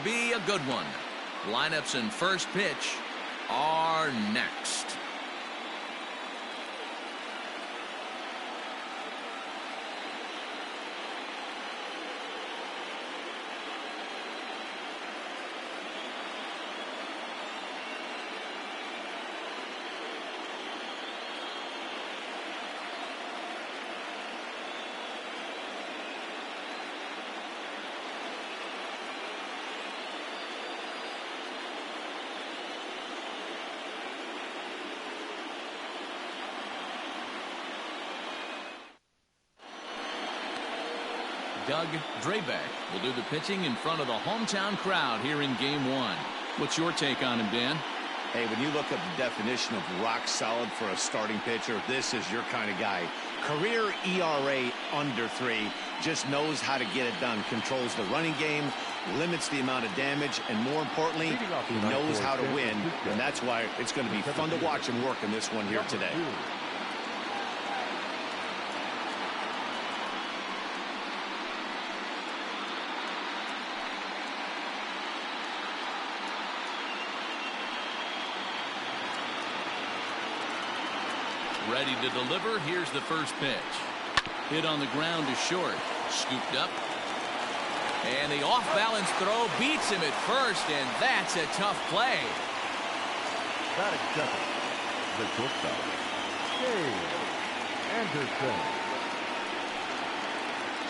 be a good one. Lineups and first pitch are next. Doug Drabek will do the pitching in front of the hometown crowd here in Game 1. What's your take on him, Dan? Hey, when you look up the definition of rock solid for a starting pitcher, this is your kind of guy. Career ERA under 3, just knows how to get it done, controls the running game, limits the amount of damage, and more importantly, he knows how to win, and that's why it's going to be fun to watch him work in this one here today. Ready to deliver. Here's the first pitch. Hit on the ground to short. Scooped up. And the off-balance throw beats him at first, and that's a tough play. Batting second, the shortstop, Dave Anderson.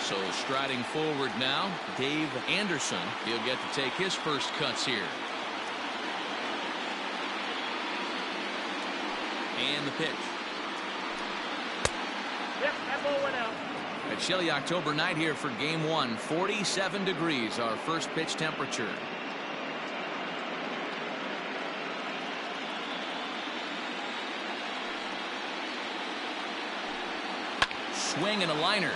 So striding forward now, Dave Anderson. He'll get to take his first cuts here. And the pitch. Yep, that ball went out. A chilly October night here for Game 1. 47 degrees, our first pitch temperature. Swing and a liner.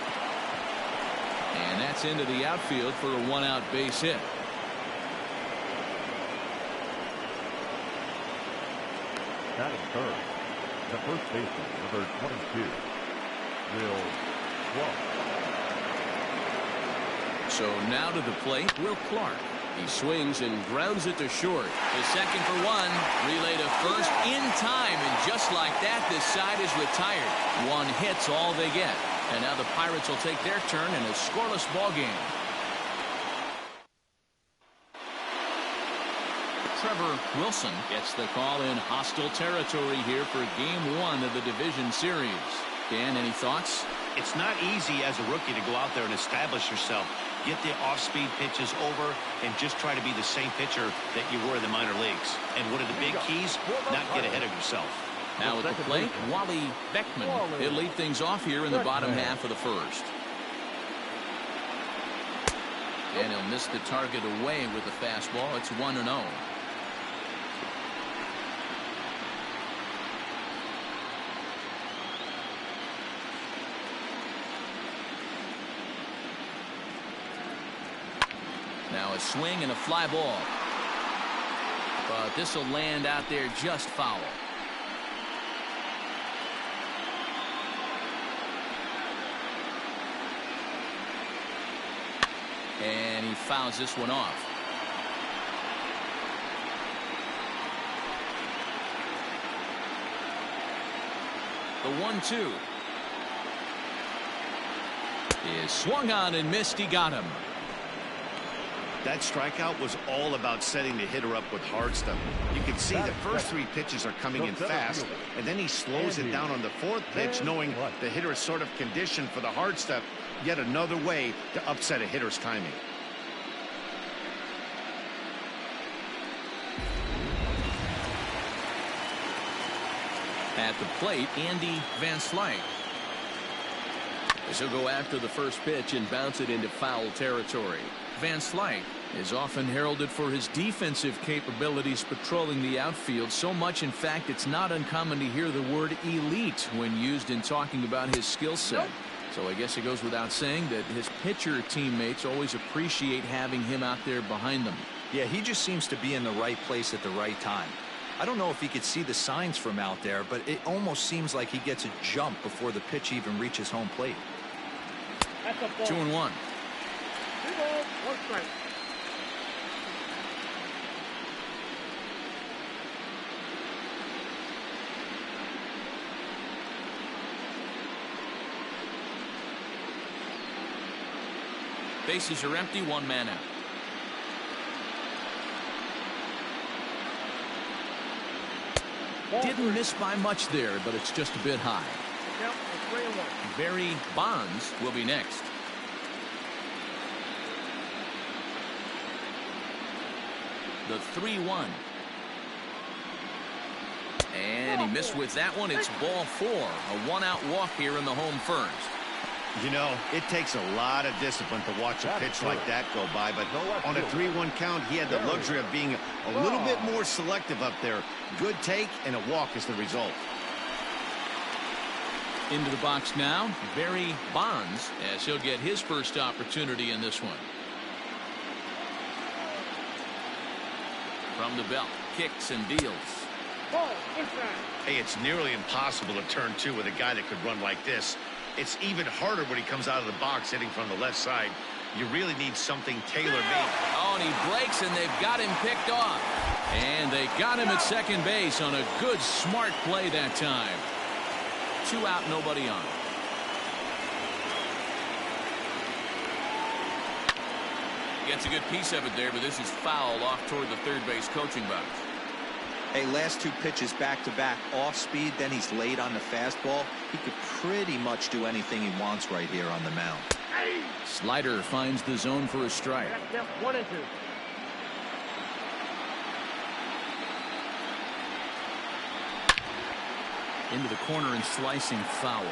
And that's into the outfield for a one-out base hit. Batting third, the first baseman, number 22, Will Clark. So now to the plate, Will Clark. He swings and grounds it to short. The second for one. Relay to first in time, and just like that, this side is retired. One hit's all they get. And now the Pirates will take their turn in a scoreless ball game. Trevor Wilson gets the call in hostile territory here for Game 1 of the division series. Dan, any thoughts? It's not easy as a rookie to go out there and establish yourself, get the off-speed pitches over, and just try to be the same pitcher that you were in the minor leagues. And one of the big keys, not get ahead of yourself. Now at the plate, Wally Beckman. He'll lead things off here in the bottom half of the first. And he'll miss the target away with the fastball. It's 1-0. Now a swing and a fly ball. But this will land out there just foul. And he fouls this one off. The 1-2 is swung on and missed. He got him. That strikeout was all about setting the hitter up with hard stuff. You can see the first 3 pitches are coming in fast, and then he slows it down on the 4th pitch, knowing the hitter is sort of conditioned for the hard stuff. Yet another way to upset a hitter's timing. At the plate, Andy Van Slyke. As he'll go after the first pitch and bounce it into foul territory. Van Slyke is often heralded for his defensive capabilities patrolling the outfield. So much, in fact, it's not uncommon to hear the word elite when used in talking about his skill set. So I guess it goes without saying that his pitcher teammates always appreciate having him out there behind them. Yeah, he just seems to be in the right place at the right time. I don't know if he could see the signs from out there, but it almost seems like he gets a jump before the pitch even reaches home plate. 2-1. 2 balls, 1 strike. Bases are empty, one man out. Didn't miss by much there, but it's just a bit high. Yep, it's 3-1. Barry Bonds will be next. The 3-1. And he missed with that one. It's ball 4. A one-out walk here in the home first. You know, it takes a lot of discipline to watch a pitch like that go by, but on a 3-1 count, he had the luxury of being a little bit more selective up there. Good take, and a walk is the result. Into the box now, Barry Bonds, as he'll get his first opportunity in this one. From the belt, kicks and deals. Ball inside. Hey, it's nearly impossible to turn two with a guy that could run like this. It's even harder when he comes out of the box hitting from the left side. You really need something tailor-made. Oh, and he breaks, and they've got him picked off. And they got him at second base on a good, smart play that time. 2 out, nobody on. Gets a good piece of it there, but this is foul off toward the third base coaching box. Hey, last 2 pitches back-to-back off speed, then he's laid on the fastball. He could pretty much do anything he wants right here on the mound. Slider finds the zone for a strike. Yep, 1 and 2. Into the corner and slicing foul.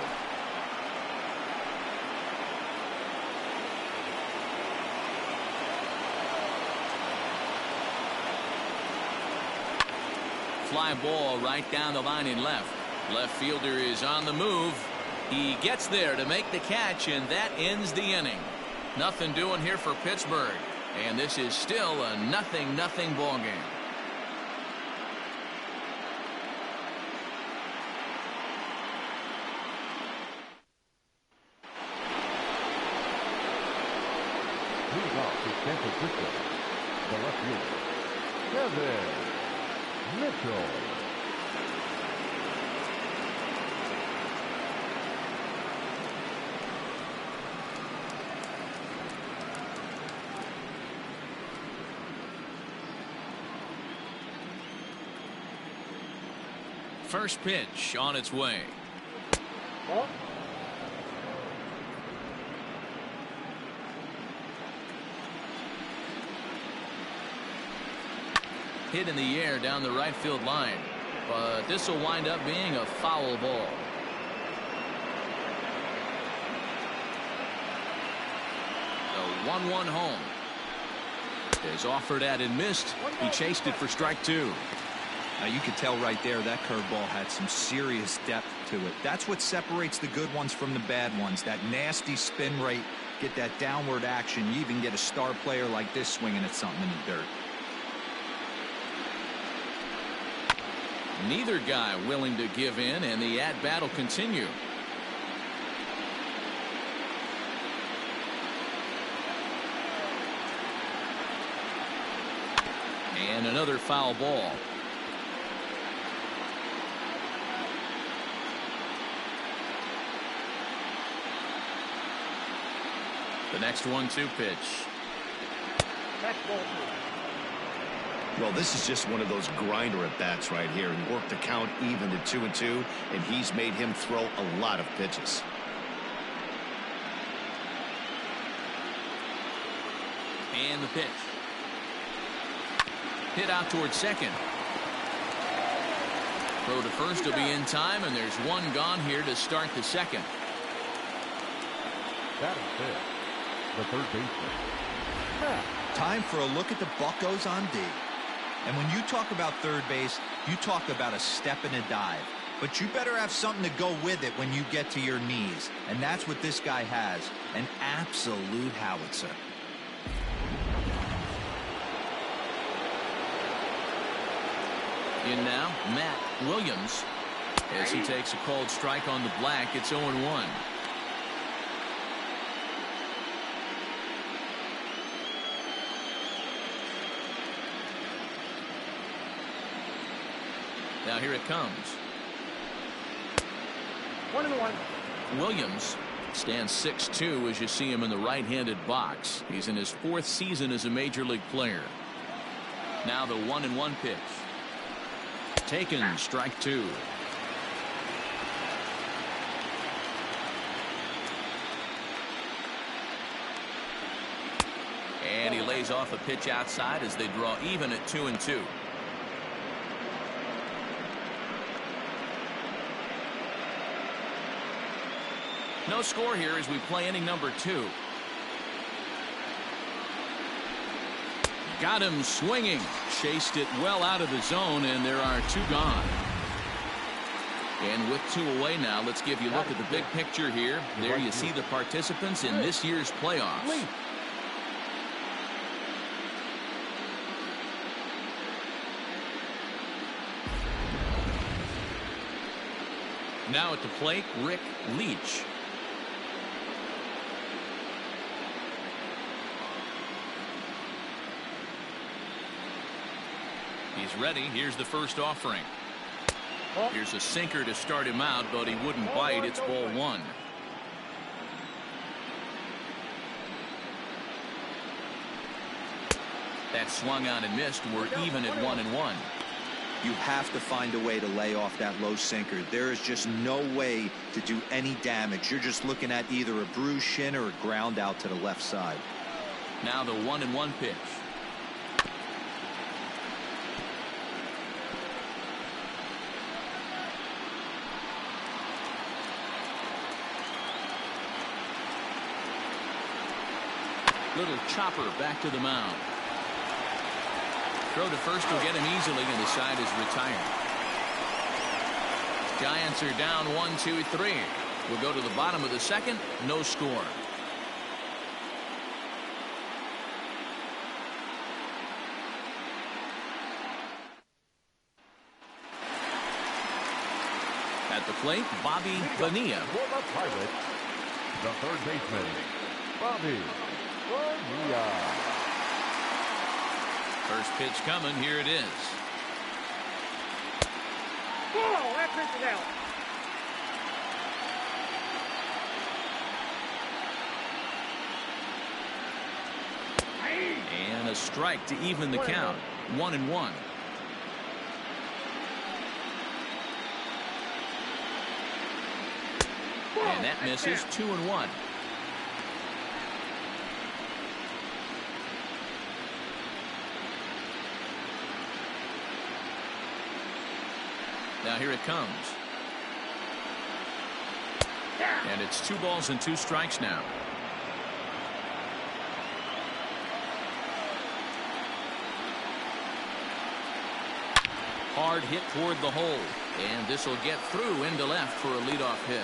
Fly ball right down the line in left. Left fielder is on the move. He gets there to make the catch, and that ends the inning. Nothing doing here for Pittsburgh, and this is still a 0-0 ball game. Leading off to San Francisco, the left fielder, Kevin Mitchell. First pitch on its way. Ball. Hit in the air down the right field line, but this will wind up being a foul ball. The 1-1 home is offered at and missed. He chased it for strike 2. Now you could tell right there that curveball had some serious depth to it. That's what separates the good ones from the bad ones. That nasty spin rate, get that downward action. You even get a star player like this swinging at something in the dirt. Neither guy willing to give in, and the at-bat will continue. And another foul ball. The next 1-2 pitch. That's ball 2. Well, this is just one of those grinder at bats right here. He worked the count even to 2-2, and he's made him throw a lot of pitches. And the pitch. Hit out towards second. Throw to first will be in time, and there's one gone here to start the second. That is it. The third baseman. Time for a look at the Buccos on D. And when you talk about third base, you talk about a step and a dive. But you better have something to go with it when you get to your knees. And that's what this guy has. An absolute howitzer. In now, Matt Williams. As he takes a called strike on the black, it's 0-1. Now here it comes. 1-1. Williams Stands 6'2" as you see him in the right-handed box. He's in his 4th season as a major league player. Now the 1-1 pitch. Taken, strike 2. And he lays off a pitch outside as they draw even at 2-2. No score here as we play inning number 2. Got him swinging. Chased it well out of the zone, and there are 2 gone. And with 2 away now, let's give you a look at the big picture here. There you see the participants in this year's playoffs. Now at the plate, Rick Leach. He's ready. Here's the first offering. Here's a sinker to start him out, but he wouldn't bite. It's ball 1. That swung on and missed. We're even at 1-1. You have to find a way to lay off that low sinker. There is just no way to do any damage. You're just looking at either a bruised shin or a ground out to the left side. Now the 1-1 pitch. Little chopper back to the mound. Throw to first will get him easily, and the side is retired. Giants are down 1-2-3. We'll go to the bottom of the 2nd. No score. At the plate, Bobby Bonilla. For the Pirates, the third baseman, Bobby Bonilla. First pitch coming. Here it is. Whoa, that pitch is out. And a strike to even the count. 1-1. And that misses. 2-1. Now here it comes. And it's 2 balls and 2 strikes now. Hard hit toward the hole. And this will get through into left for a leadoff hit.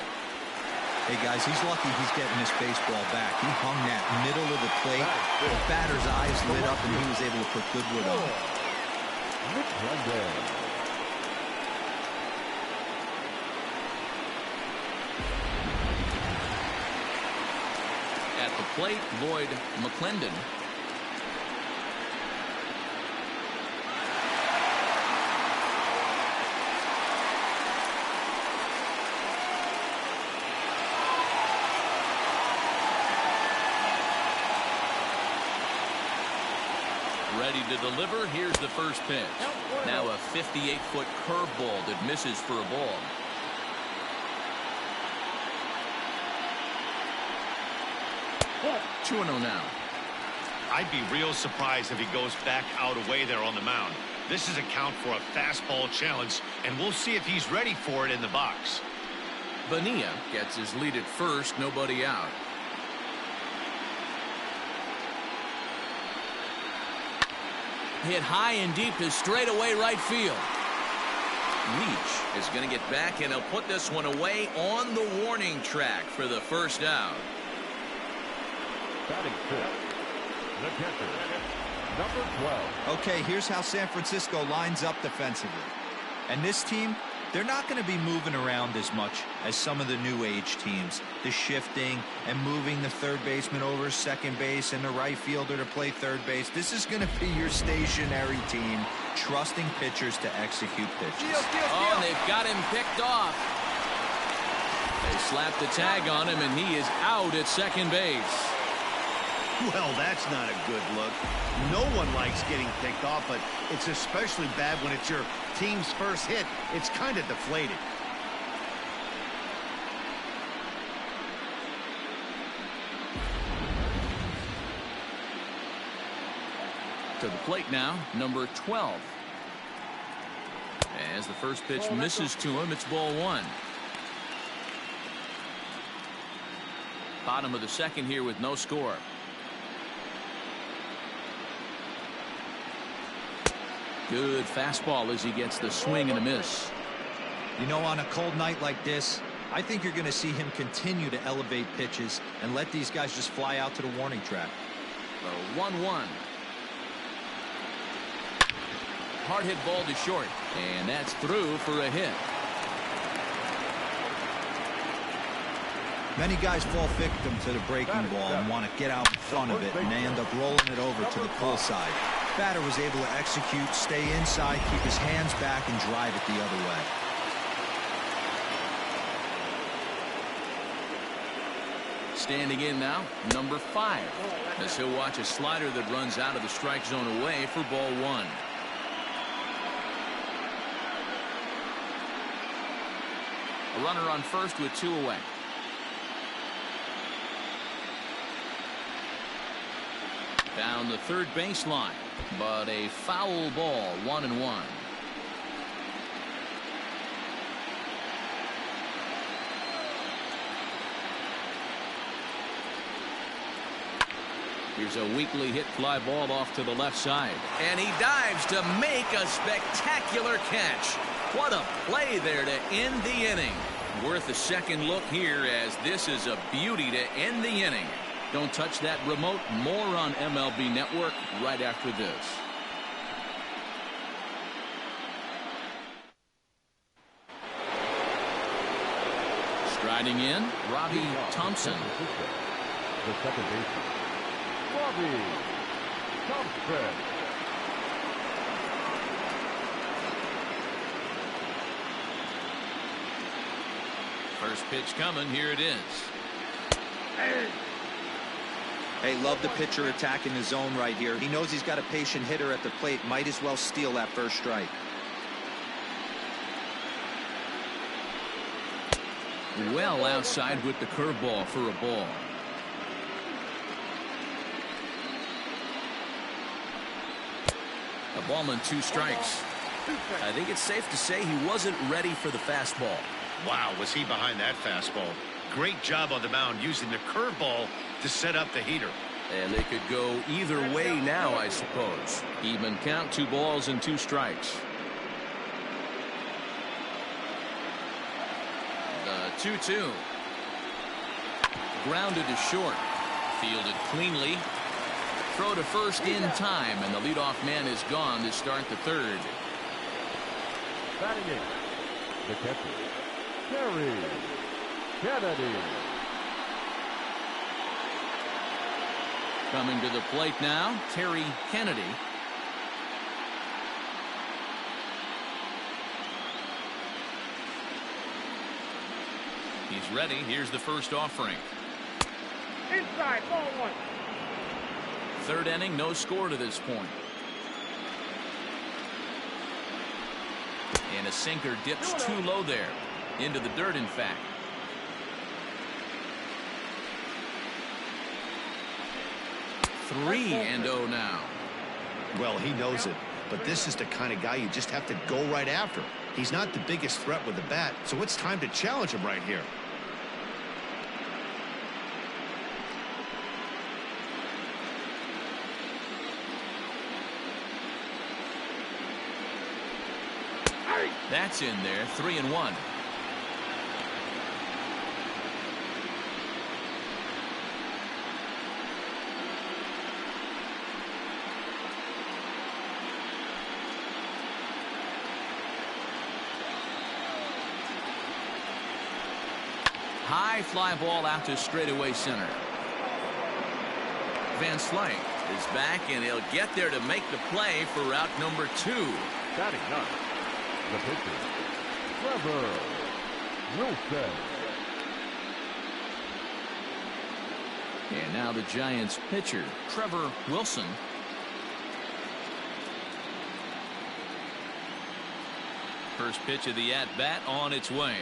Hey, guys, he's lucky he's getting this baseball back. He hung that middle of the plate. The batter's eyes lit up, and he was able to put good wood on it. At the plate, Lloyd McClendon. Ready to deliver. Here's the first pitch. Now a 58-foot curveball that misses for a ball. What? 2-0 now. I'd be real surprised if he goes back out away there on the mound. This is a count for a fastball challenge, and we'll see if he's ready for it in the box. Bonilla gets his lead at first. Nobody out. Hit high and deep to straightaway right field. Leach is going to get back, and he'll put this one away on the warning track for the first out. Batting fifth, the catcher, number 12. Okay, here's how San Francisco lines up defensively. And this team, they're not going to be moving around as much as some of the new age teams. The shifting and moving the third baseman over second base and the right fielder to play third base. This is going to be your stationary team, trusting pitchers to execute pitches. Oh, they've got him picked off. They slap the tag on him, and he is out at second base. Well, that's not a good look. No one likes getting picked off, but it's especially bad when it's your team's first hit. It's kind of deflated. To the plate now, number 12. As the first pitch misses to him, it's ball one. Bottom of the second here with no score. Good fastball as he gets the swing and a miss. You know, on a cold night like this, I think you're going to see him continue to elevate pitches and let these guys just fly out to the warning track. The 1-1. Hard hit ball to short, and that's through for a hit. Many guys fall victim to the breaking ball and want to get out in front of it, and they end up rolling it over to the pull side. Batter was able to execute, stay inside, keep his hands back, and drive it the other way. Standing in now, number 5. As he'll watch a slider that runs out of the strike zone away for ball one. A runner on first with 2 away. Down the third baseline, but a foul ball, 1-1. Here's a weakly hit fly ball off to the left side. And he dives to make a spectacular catch. What a play there to end the inning. Worth a second look here, as this is a beauty to end the inning. Don't touch that remote. More on MLB Network right after this. Striding in, Robbie Thompson. The second baseman, Robbie Thompson. First pitch coming. Here it is. Hey, love the pitcher attacking the zone right here. He knows he's got a patient hitter at the plate. Might as well steal that first strike. Well outside with the curveball for a ball. A ball and 2 strikes. I think it's safe to say he wasn't ready for the fastball. Wow, was he behind that fastball. Great job on the mound using the curveball to set up the heater. And they could go either way now, I suppose. Even count, 2 balls and 2 strikes. The 2-2. Grounded to short. Fielded cleanly. Throw to first in time, and the leadoff man is gone to start the third. Batting in, the catcher, Terry Kennedy. Coming to the plate now, Terry Kennedy. He's ready. Here's the first offering. Inside, ball one. Third inning, no score to this point. And a sinker dips too low there. Into the dirt, in fact. Three and 0 now. Well, he knows it, but this is the kind of guy you just have to go right after. He's not the biggest threat with the bat, so it's time to challenge him right here. That's in there. 3-1. High fly ball out to straightaway center. Van Slyke is back, and he'll get there to make the play for route number 2. Batting ninth, the pitcher, Trevor Wilson. And now the Giants pitcher, Trevor Wilson. First pitch of the at-bat on its way.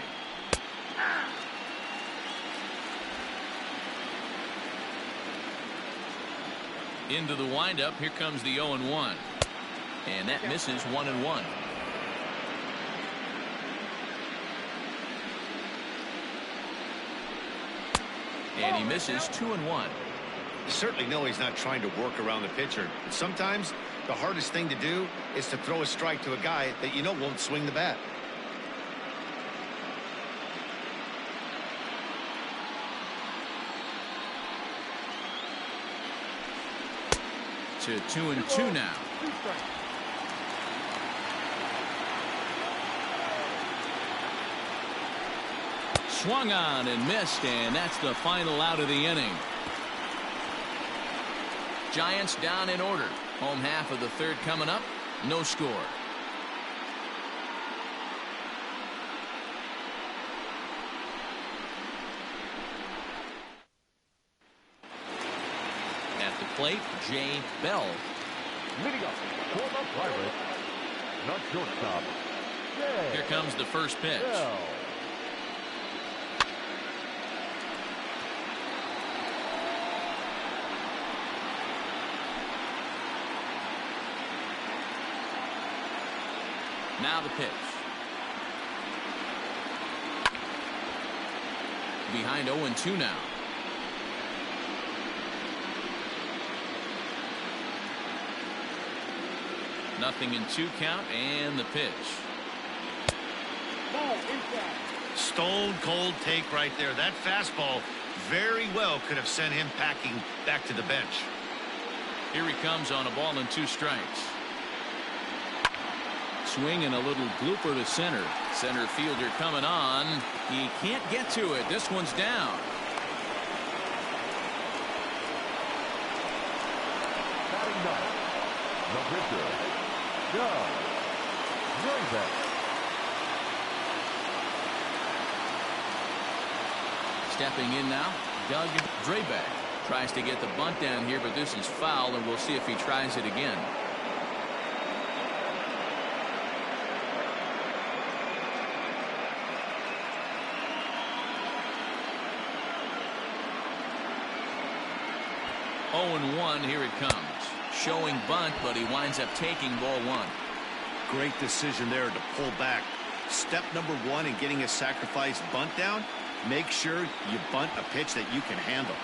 Into the windup. Here comes the 0-1. And that misses 1-1. And he misses 2-1. You certainly know he's not trying to work around the pitcher. But sometimes the hardest thing to do is to throw a strike to a guy that you know won't swing the bat. To 2-2 now. Swung on and missed, and that's the final out of the inning. Giants down in order. Home half of the third coming up. No score. At the plate, Jay Bell. Leading up for the Pirates, not shortstop. Here comes the first pitch. Bell. Now the pitch. Behind 0-2 now. Nothing in 2 count, and the pitch. Stone cold take right there. That fastball very well could have sent him packing back to the bench. Here he comes on a ball and 2 strikes. Swing and a little blooper to center. Center fielder coming on. He can't get to it. This one's down. Batting ninth, the pitcher, Doug Drayback. Stepping in now, Doug Drayback. Tries to get the bunt down here, but this is foul, and we'll see if he tries it again. Oh, 0-1, here it comes. Showing bunt, but he winds up taking ball 1. Great decision there to pull back. Step number 1 in getting a sacrifice bunt down, make sure you bunt a pitch that you can handle.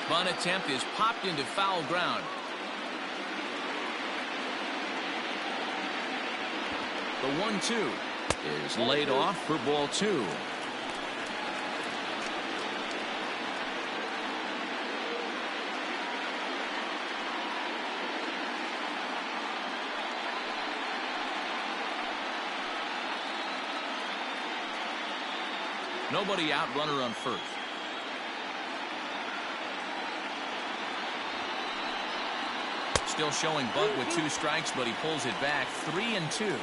Bunt attempt is popped into foul ground. The 1-2 is laid off for ball 2. Nobody out, runner on first. Still showing bunt with 2 strikes, but he pulls it back. 3-2.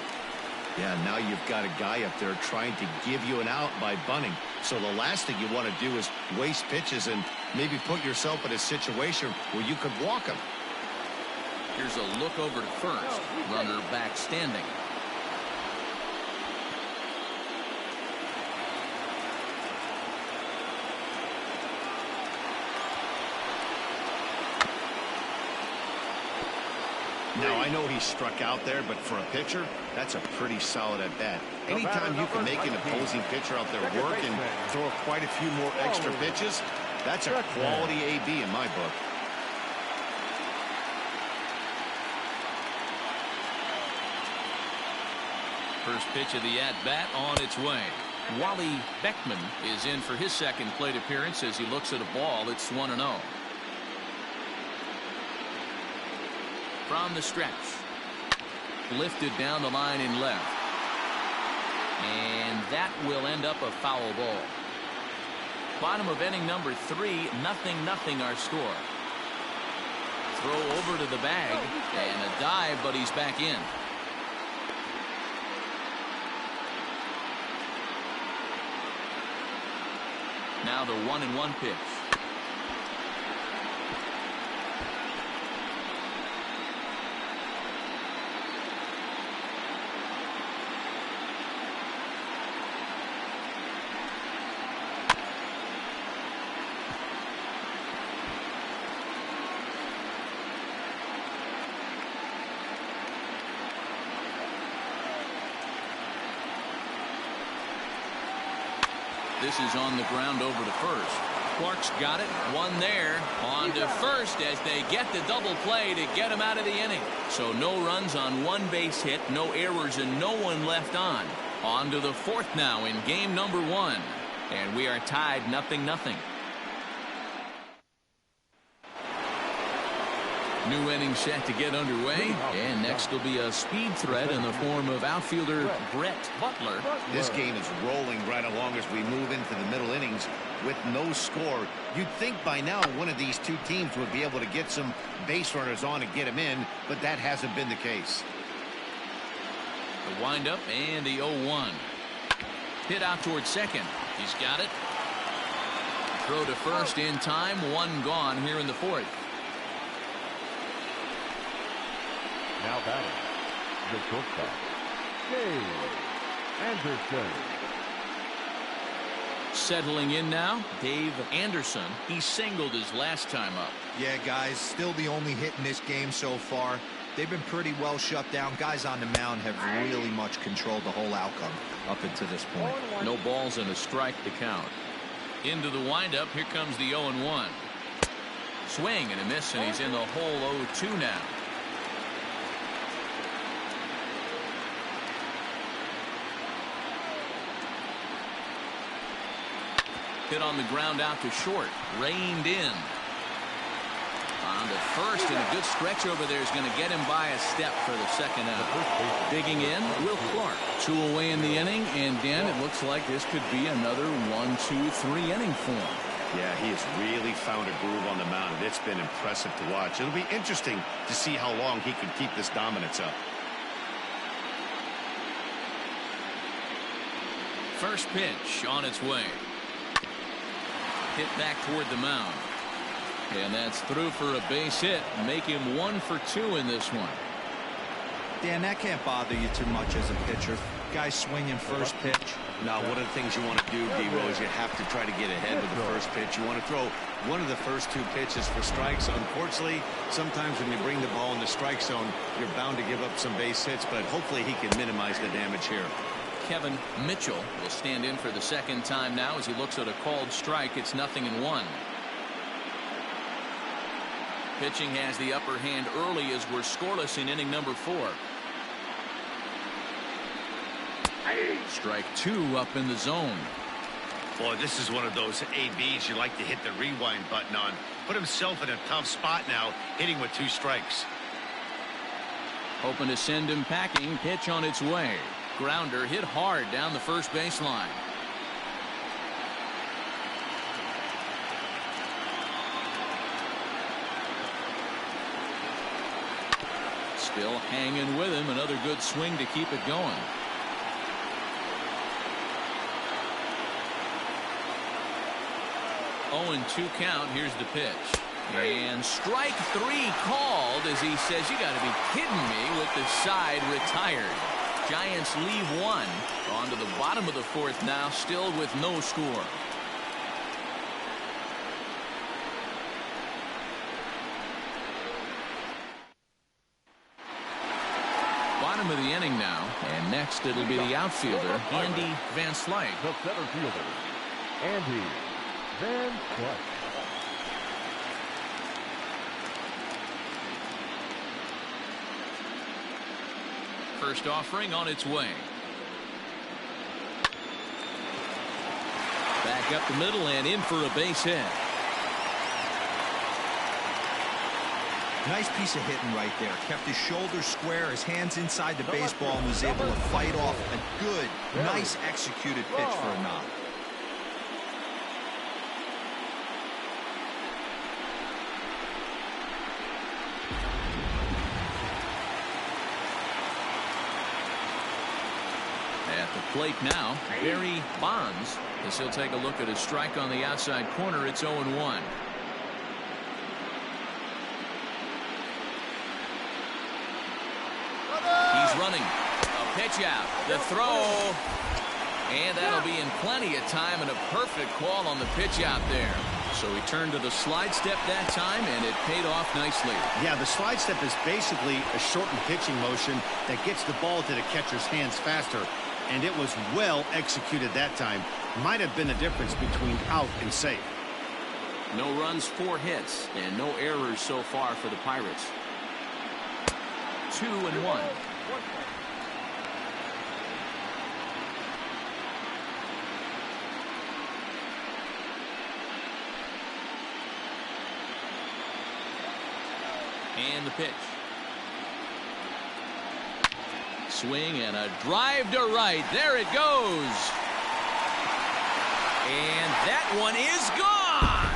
Yeah, now you've got a guy up there trying to give you an out by bunting. So the last thing you want to do is waste pitches and maybe put yourself in a situation where you could walk him. Here's a look over to first. Runner back standing. Now, I know he struck out there, but for a pitcher, that's a pretty solid at bat. Anytime you can make an opposing pitcher out there work and throw quite a few more extra pitches, that's a quality AB in my book. First pitch of the at-bat on its way. Wally Beckman is in for his second plate appearance as he looks at a ball. It's 1-0. From the stretch. Lifted down the line in left. And that will end up a foul ball. Bottom of inning number 3, 0-0 our score. Throw over to the bag and a dive, but he's back in. Now the 1-1 pitch. This is on the ground over to first. Clark's got it. One there. On to first as they get the double play to get him out of the inning. So no runs on one base hit, no errors, and no one left on. On to the fourth now in game number 1. And we are tied 0-0. New inning set to get underway, and next will be a speed threat in the form of outfielder Brett Butler. This game is rolling right along as we move into the middle innings with no score. You'd think by now one of these two teams would be able to get some base runners on and get them in, but that hasn't been the case. The windup and the 0-1. Hit out towards second. He's got it. Throw to first in time. One gone here in the fourth. Now batting, the shortstop, Dave Anderson. Settling in now, Dave Anderson. He singled his last time up. Yeah, guys, still the only hit in this game so far. They've been pretty well shut down. Guys on the mound have really much controlled the whole outcome up until this point. No balls and a strike to count. Into the windup. Here comes the 0-1. Swing and a miss, and he's in the hole 0-2 now. Hit on the ground out to short. Reined in. On to first, and a good stretch over there is going to get him by a step for the second out. Digging in, Will Clark. 2 away in the inning, and Dan, it looks like this could be another 1-2-3 inning for him. Yeah, he has really found a groove on the mound. It's been impressive to watch. It'll be interesting to see how long he can keep this dominance up. First pitch on its way. Hit back toward the mound. And that's through for a base hit. Make him 1 for 2 in this one. Dan, that can't bother you too much as a pitcher. Guys swinging first pitch. Now, one of the things you want to do, D-Rose, you have to try to get ahead with the first pitch. You want to throw one of the first 2 pitches for strikes. Unfortunately, sometimes when you bring the ball in the strike zone, you're bound to give up some base hits, but hopefully he can minimize the damage here. Kevin Mitchell will stand in for the second time now as he looks at a called strike. It's 0-1. Pitching has the upper hand early as we're scoreless in inning number 4. Strike 2 up in the zone. Boy, this is one of those ABs you like to hit the rewind button on. Put himself in a tough spot now, hitting with 2 strikes. Hoping to send him packing. Pitch on its way. Grounder hit hard down the first baseline. Still hanging with him. Another good swing to keep it going. And 2 count. Here's the pitch. And strike 3 called as he says, you got to be kidding me, with the side retired. Giants leave 1. On to the bottom of the 4th now, still with no score. Bottom of the inning now, and next it'll be the outfielder, Andy Van Slyke. The center fielder, Andy Van Slyke. First offering on its way. Back up the middle and in for a base hit. Nice piece of hitting right there. Kept his shoulders square, his hands inside the baseball, and was able to fight off a good, nice executed pitch for a knock. At the plate now, Barry Bonds, as he'll take a look at his strike on the outside corner. It's 0-1. He's running. A pitch out. The throw. And that'll be in plenty of time, and a perfect call on the pitch out there. So he turned to the slide step that time, and it paid off nicely. Yeah, the slide step is basically a shortened pitching motion that gets the ball to the catcher's hands faster. And it was well executed that time. Might have been the difference between out and safe. No runs, 4 hits, and no errors so far for the Pirates. 2-1. And the pitch. Swing and a drive to right. There it goes. And that one is gone.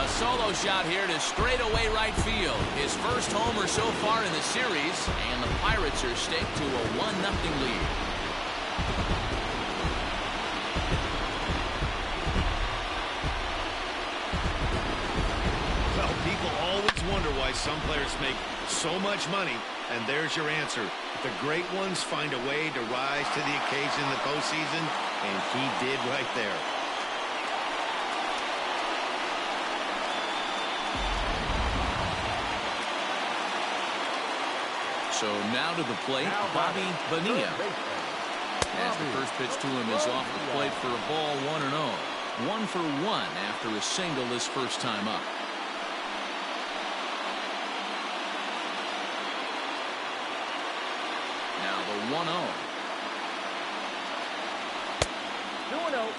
A solo shot here to straightaway right field. His first homer so far in the series, and the Pirates are staked to a 1-0 lead. Wonder why some players make so much money, and there's your answer. The great ones find a way to rise to the occasion in the postseason, and he did right there. So now to the plate, Bobby Bonilla. As the first pitch to him is off the plate for a ball, 1-0. 1 for 1 after a single his first time up. Now the 1-0. 2-0.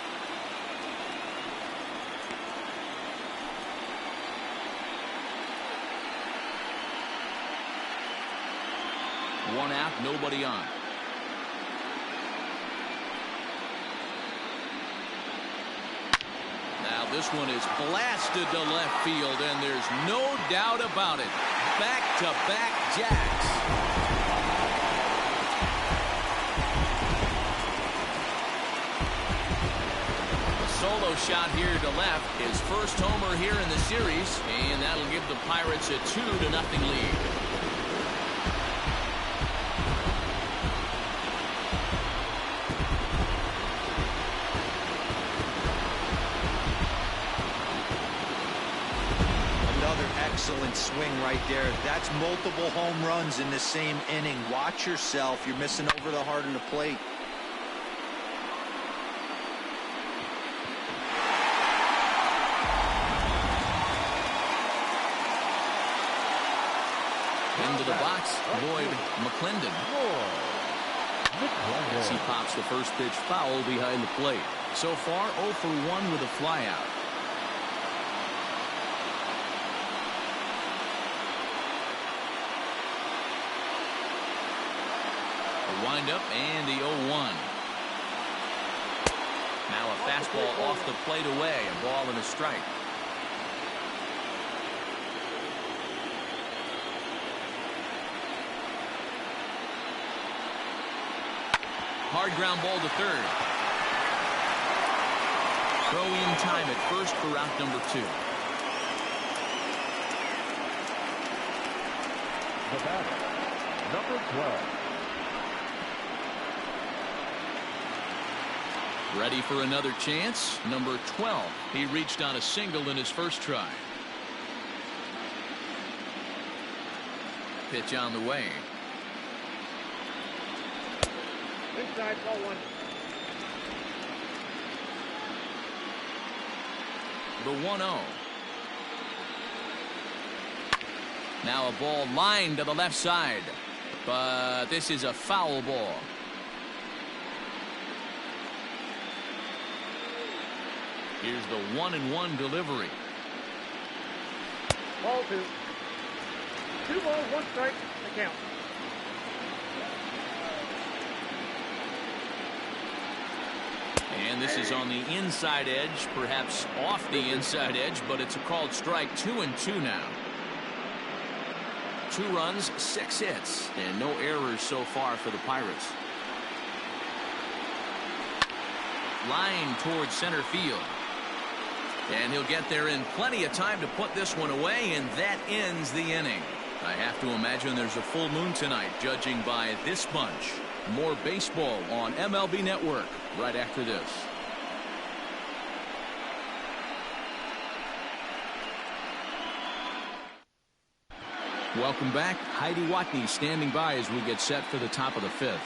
One out, nobody on. Now this one is blasted to left field, and there's no doubt about it. Back-to-back jacks. Solo shot here to left, his first homer here in the series, and that'll give the Pirates a 2-0 lead. Another excellent swing right there. That's multiple home runs in the same inning. Watch yourself. You're missing over the heart of the plate. Into the box, Lloyd McClendon. As he pops the first pitch foul behind the plate. So far, 0 for 1 with a flyout. A windup and the 0-1. Now a fastball off the plate away, a ball and a strike. Hard ground ball to third. Throw in time at first for out number 2. The batter, number 12. Ready for another chance. Number 12. He reached on a single in his first try. Pitch on the way. Inside, ball 1. The 1-0. Now a ball lined to the left side, but this is a foul ball. Here's the 1-1 delivery. Ball 2. 2 balls, 1 strike, the count. And this is on the inside edge, perhaps off the inside edge, but it's a called strike. 2-2 now. 2 runs, 6 hits, and no errors so far for the Pirates. Line towards center field. And he'll get there in plenty of time to put this one away, and that ends the inning. I have to imagine there's a full moon tonight, judging by this bunch. More baseball on MLB Network right after this. Welcome back. Heidi Watney standing by as we get set for the top of the 5th.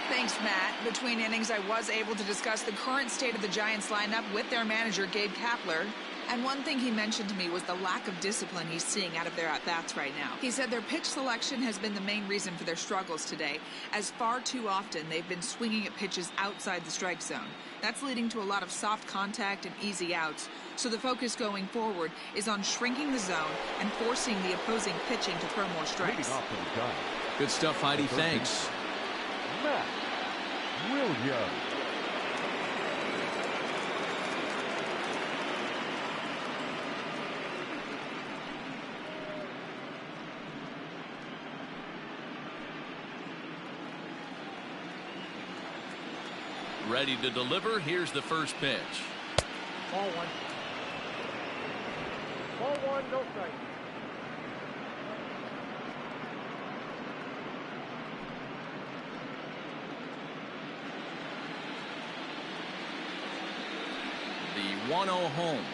Thanks, Matt. Between innings, I was able to discuss the current state of the Giants lineup with their manager, Gabe Kapler. And one thing he mentioned to me was the lack of discipline he's seeing out of their at-bats right now. He said their pitch selection has been the main reason for their struggles today, as far too often they've been swinging at pitches outside the strike zone. That's leading to a lot of soft contact and easy outs. So the focus going forward is on shrinking the zone and forcing the opposing pitching to throw more strikes. Good stuff, Heidi. Thanks. Matt Williams. Ready to deliver. Here's the first pitch. Ball 1. Ball 1, no strike. The 1-0 home.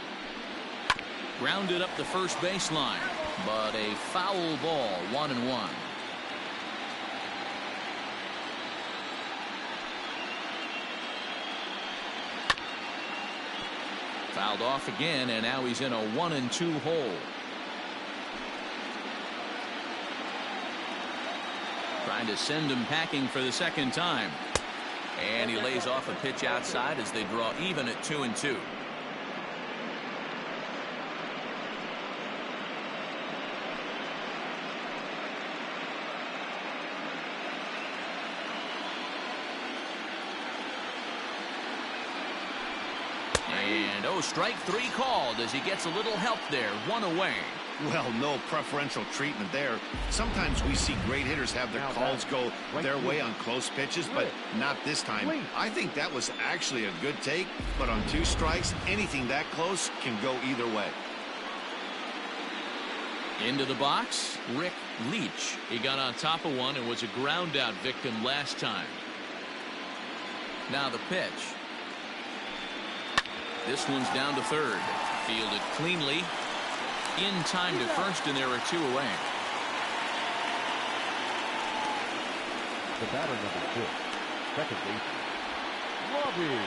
Grounded up the first baseline, but a foul ball, 1-1. Fouled off again, and now he's in a 1-2 hole. Trying to send him packing for the second time. And he lays off a pitch outside as they draw even at 2-2. And strike 3 called as he gets a little help there. 1 away. Well, no preferential treatment there. Sometimes we see great hitters have their calls go their way on close pitches, but not this time. I think that was actually a good take, but on 2 strikes, anything that close can go either way. Into the box, Rick Leach. He got on top of one and was a ground out victim last time. Now the pitch. This one's down to third. Fielded cleanly. In time to first, and there are 2 away. The batter number 6, second baseman, Robbie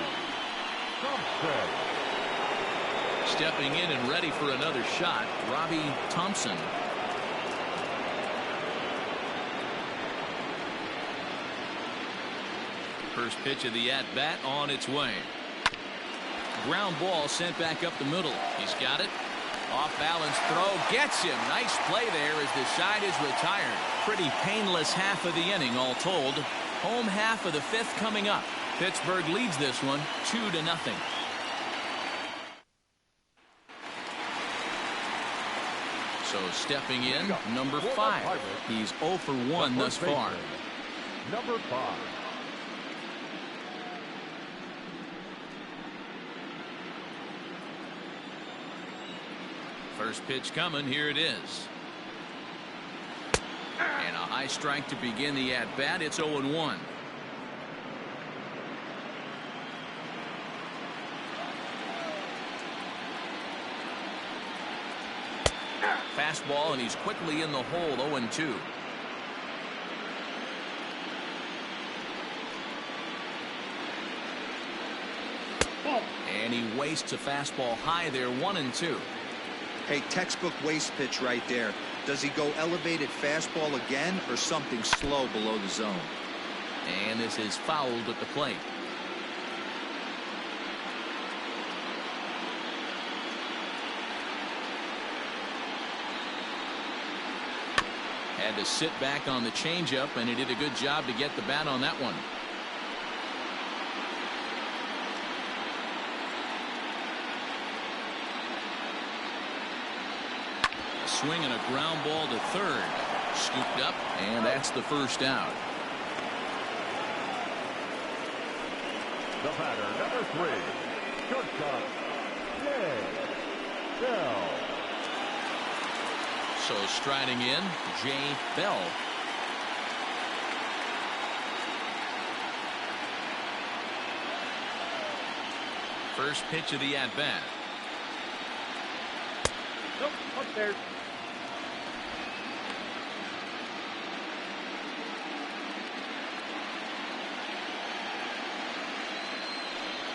Thompson. Stepping in and ready for another shot, Robbie Thompson. First pitch of the at-bat on its way. Ground ball sent back up the middle. He's got it. Off balance throw gets him. Nice play there as the side is retired. Pretty painless half of the inning all told. Home half of the 5th coming up. Pittsburgh leads this one 2-0. So stepping in, number 5. He's 0 for 1 thus far. Number 5. First pitch coming. Here it is. And a high strike to begin the at-bat. It's 0-1. Fastball, and he's quickly in the hole. 0-2. And he wastes a fastball high there. 1-2. Hey, textbook waste pitch right there. Does he go elevated fastball again or something slow below the zone? And this is fouled at the plate. Had to sit back on the changeup, and he did a good job to get the bat on that one. swing and a ground ball to third. Scooped up, and that's the first out. The batter, number 3, shortstop, Jay Bell. So striding in, Jay Bell. First pitch of the at-bat. Nope, upstairs.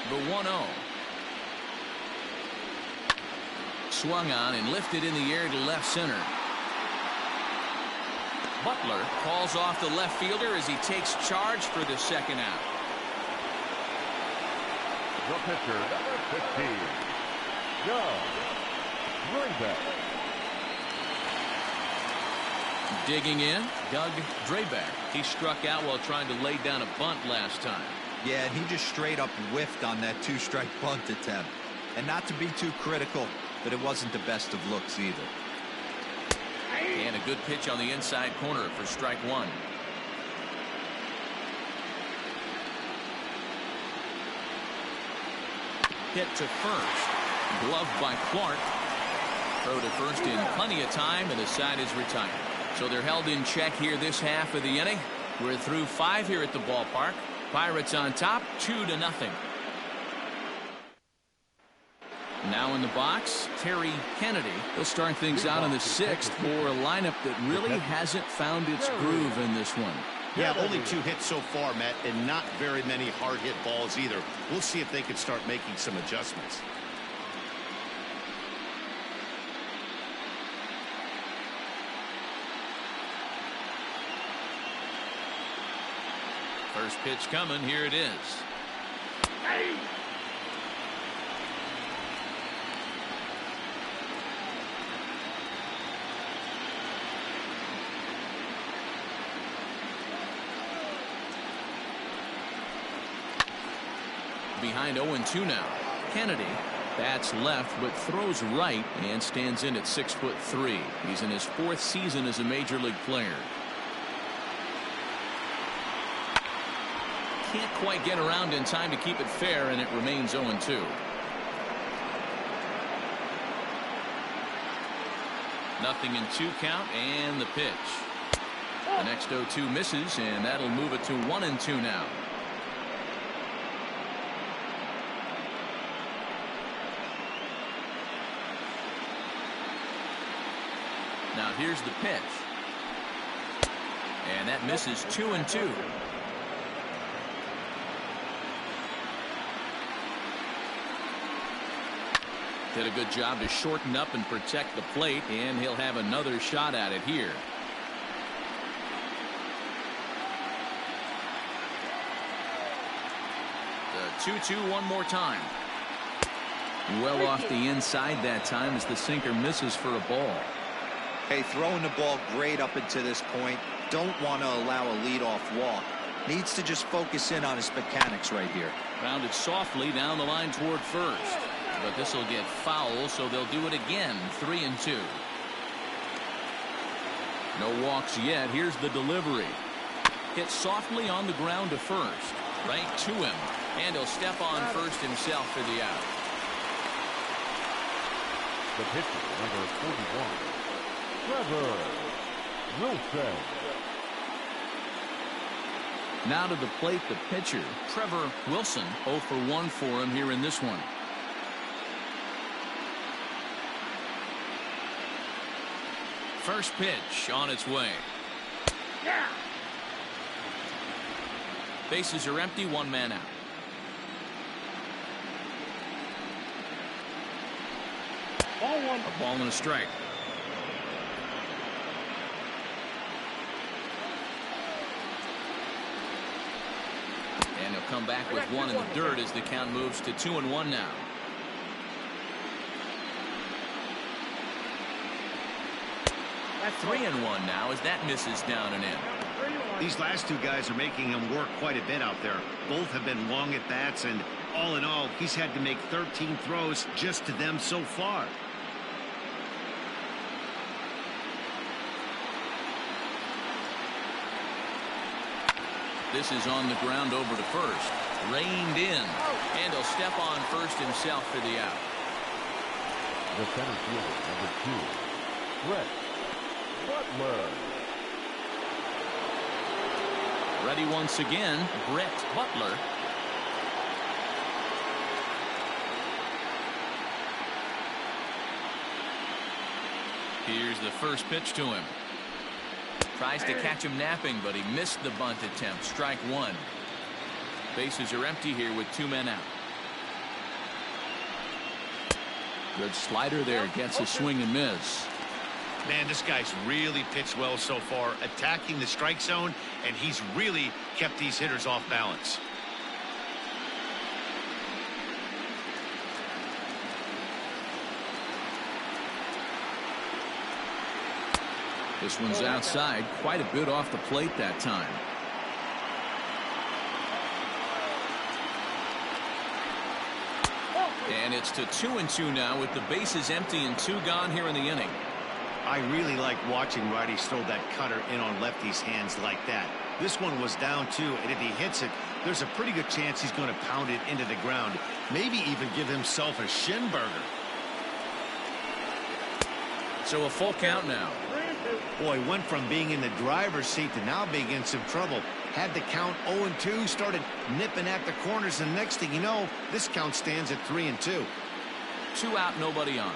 The 1-0. Swung on and lifted in the air to left center. Butler calls off the left fielder as he takes charge for the second out. The pitcher, number 15, Doug Draybeck. Digging in, Doug Draybeck. He struck out while trying to lay down a bunt last time. Yeah, and he just straight up whiffed on that 2-strike bunt attempt. And not to be too critical, but it wasn't the best of looks either. And a good pitch on the inside corner for strike one. Hit to first. Gloved by Clark. Throw to first in plenty of time, and the side is retired. So they're held in check here this half of the inning. We're through 5 here at the ballpark. Pirates on top, 2-0. Now in the box, Terry Kennedy. He'll start things out in the 6th for a lineup that really hasn't found its groove in this one. Yeah, only 2 hits so far, Matt, and not very many hard hit balls either. We'll see if they can start making some adjustments. First pitch coming. Here it is. Behind 0-2 now. Kennedy bats left but throws right and stands in at 6'3". He's in his 4th season as a major league player. Can't quite get around in time to keep it fair, and it remains 0-2. Nothing in 2 count, and the pitch. The next 0-2 misses, and that'll move it to 1-2 now. Now here's the pitch. And that misses 2-2. Did a good job to shorten up and protect the plate, and he'll have another shot at it here. The 2-2 one more time. Well off the inside that time as the sinker misses for a ball. Hey, throwing the ball great up until this point. Don't want to allow a leadoff walk. Needs to just focus in on his mechanics right here. Grounded softly down the line toward first. But this will get foul, so they'll do it again. 3-2. No walks yet. Here's the delivery. Hit softly on the ground to first. Right to him. And he'll step on first himself for the out. The pitcher, number 41, Trevor Wilson. Now to the plate, the pitcher, Trevor Wilson. 0 for 1 for him here in this one. First pitch on its way. Yeah. Bases are empty, 1 man out. Ball 1. A ball and a strike. And he'll come back with 1 in the dirt as the count moves to 2-1 now. That's 3-1 now as that misses down and in. These last 2 guys are making him work quite a bit out there. Both have been long at bats, and all in all, he's had to make 13 throws just to them so far. This is on the ground over to first. Reined in. And he'll step on first himself for the out. The center fielder, number 2, Brett Butler. Ready once again, Brett Butler. Here's the first pitch to him. Tries to catch him napping, but he missed the bunt attempt. Strike one. Bases are empty here with 2 men out. Good slider there. Gets a swing and miss. Man, this guy's really pitched well so far, attacking the strike zone, and he's really kept these hitters off balance. This one's outside, quite a bit off the plate that time. And it's to 2-2 now with the bases empty and 2 gone here in the inning. I really like watching righties throw that cutter in on lefties' hands like that. This one was down 2, and if he hits it, there's a pretty good chance he's going to pound it into the ground. Maybe even give himself a shin burger. So a full count now. Boy, went from being in the driver's seat to now being in some trouble. Had the count 0-2, started nipping at the corners, and next thing you know, this count stands at 3-2. 2 out, nobody on.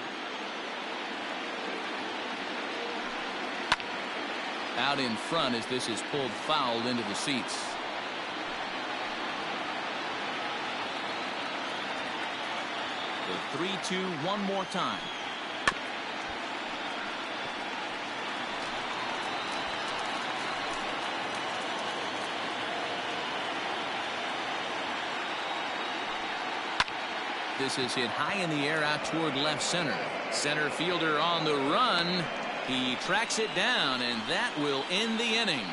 Out in front as this is pulled foul into the seats. The 3-2 one more time. This is hit high in the air out toward left center. Center fielder on the run. He tracks it down, and that will end the inning.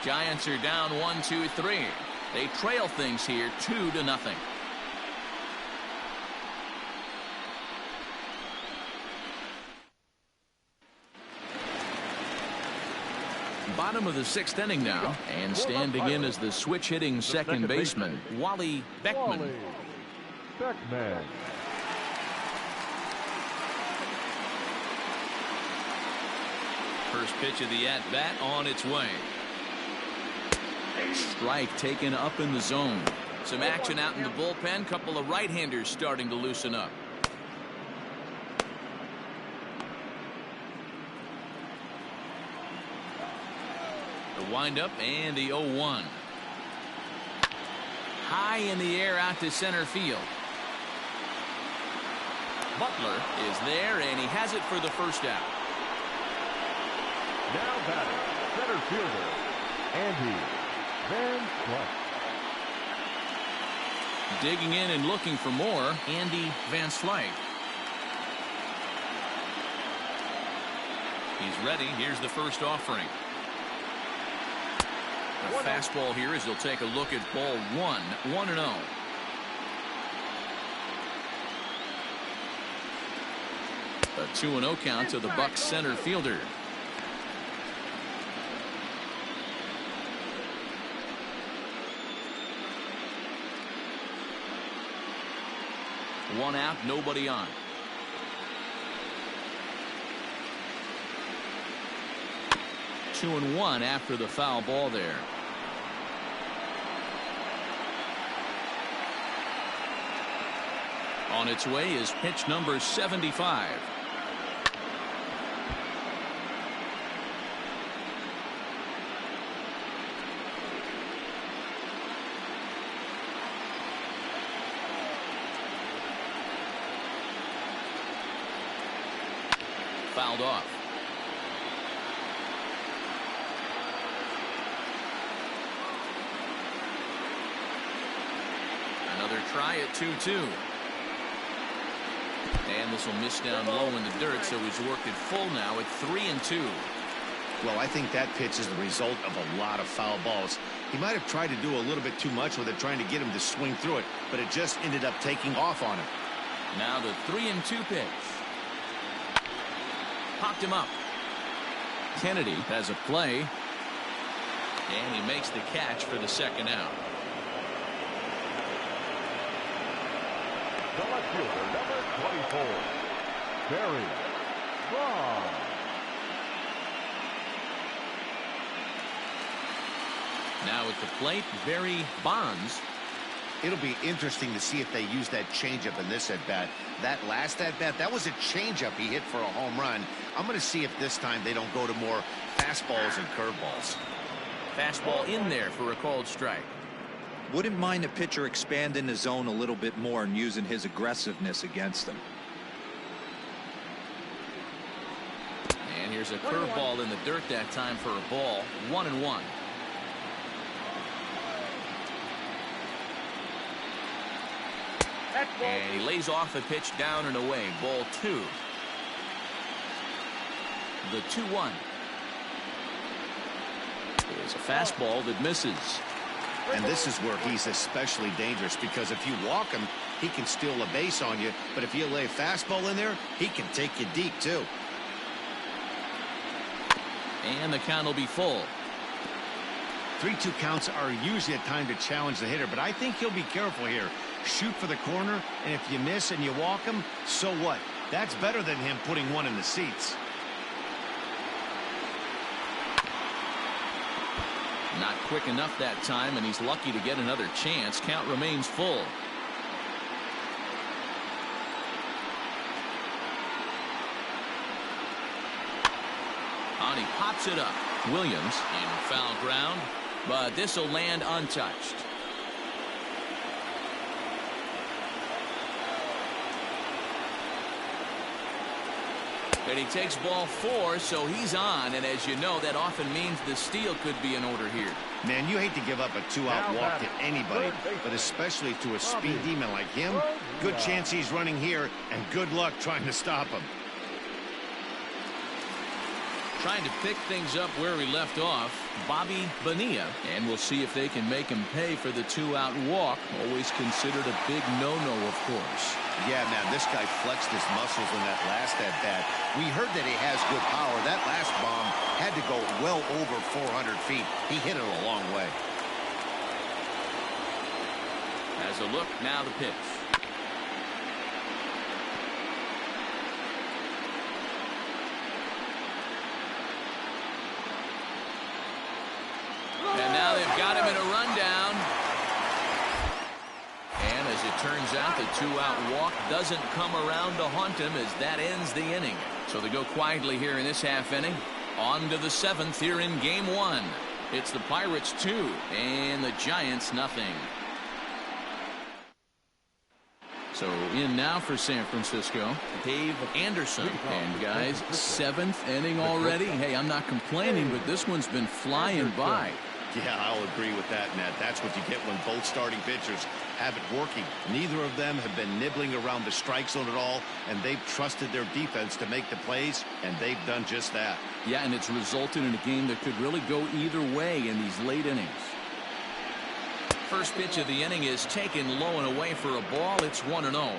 Giants are down 1-2-3. They trail things here 2-0. Bottom of the 6th inning now, and standing in as the switch hitting second baseman, Wally Beckman. Beckman. First pitch of the at-bat on its way. Strike taken up in the zone. Some action out in the bullpen. Couple of right-handers starting to loosen up. The windup and the 0-1. High in the air out to center field. Butler is there, and he has it for the first out. Now batting, center fielder, Andy Van Slyke. Digging in and looking for more, Andy Van Slyke. He's ready. Here's the first offering. A fastball here as he'll take a look at ball 1, 1-0. A 2-0 count to the Bucs center fielder. One out, nobody on. Two and one after the foul ball there. On its way is pitch number 75. Fouled off. Another try at 2-2. And this will miss down low in the dirt, so he's worked it full now at 3-2. Well, I think that pitch is the result of a lot of foul balls. He might have tried to do a little bit too much with it, trying to get him to swing through it, but it just ended up taking off on him. Now the 3-2 pitch. Popped him up. Kennedy has a play. And he makes the catch for the second out. The left fielder, number 24, Barry Bonds. Now at the plate, Barry Bonds. It'll be interesting to see if they use that changeup in this at-bat. That last at-bat, that was a changeup he hit for a home run. I'm going to see if this time they don't go to more fastballs and curveballs. Fastball in there for a called strike. Wouldn't mind a pitcher expanding the zone a little bit more and using his aggressiveness against them. And here's a curveball in the dirt that time for a ball. 1-1. And he lays off the pitch down and away. Ball 2. The 2-1. There's a fastball that misses. And this is where he's especially dangerous, because if you walk him, he can steal a base on you. But if you lay a fastball in there, he can take you deep, too. And the count will be full. 3-2 counts are usually a time to challenge the hitter, but I think he'll be careful here. Shoot for the corner, and if you miss and you walk him, so what? That's better than him putting one in the seats. Not quick enough that time, and he's lucky to get another chance. Count remains full. And he pops it up. Williams in foul ground, but this will land untouched. And he takes ball 4, so he's on, and as you know, that often means the steal could be in order here. Man, you hate to give up a 2-out walk to anybody, but especially to a speed demon like him. Good chance he's running here, and good luck trying to stop him. Trying to pick things up where he left off, Bobby Bonilla, and we'll see if they can make him pay for the 2-out walk. Always considered a big no-no, of course. Yeah, man, this guy flexed his muscles in that last at-bat. We heard that he has good power. That last bomb had to go well over 400 feet. He hit it a long way. As a look, now the pitch. And now they've got him in a rundown. And as it turns out, the 2-out walk doesn't come around to haunt him, as that ends the inning. So they go quietly here in this half inning. On to the 7th here in game 1. It's the Pirates 2 and the Giants nothing. So in now for San Francisco, Dave Anderson. And guys, 7th inning already. Hey, I'm not complaining, but this one's been flying by. Yeah, I'll agree with that, Matt. That's what you get when both starting pitchers have it working. Neither of them have been nibbling around the strike zone at all, and they've trusted their defense to make the plays, and they've done just that. Yeah, and it's resulted in a game that could really go either way in these late innings. First pitch of the inning is taken low and away for a ball. It's 1-0.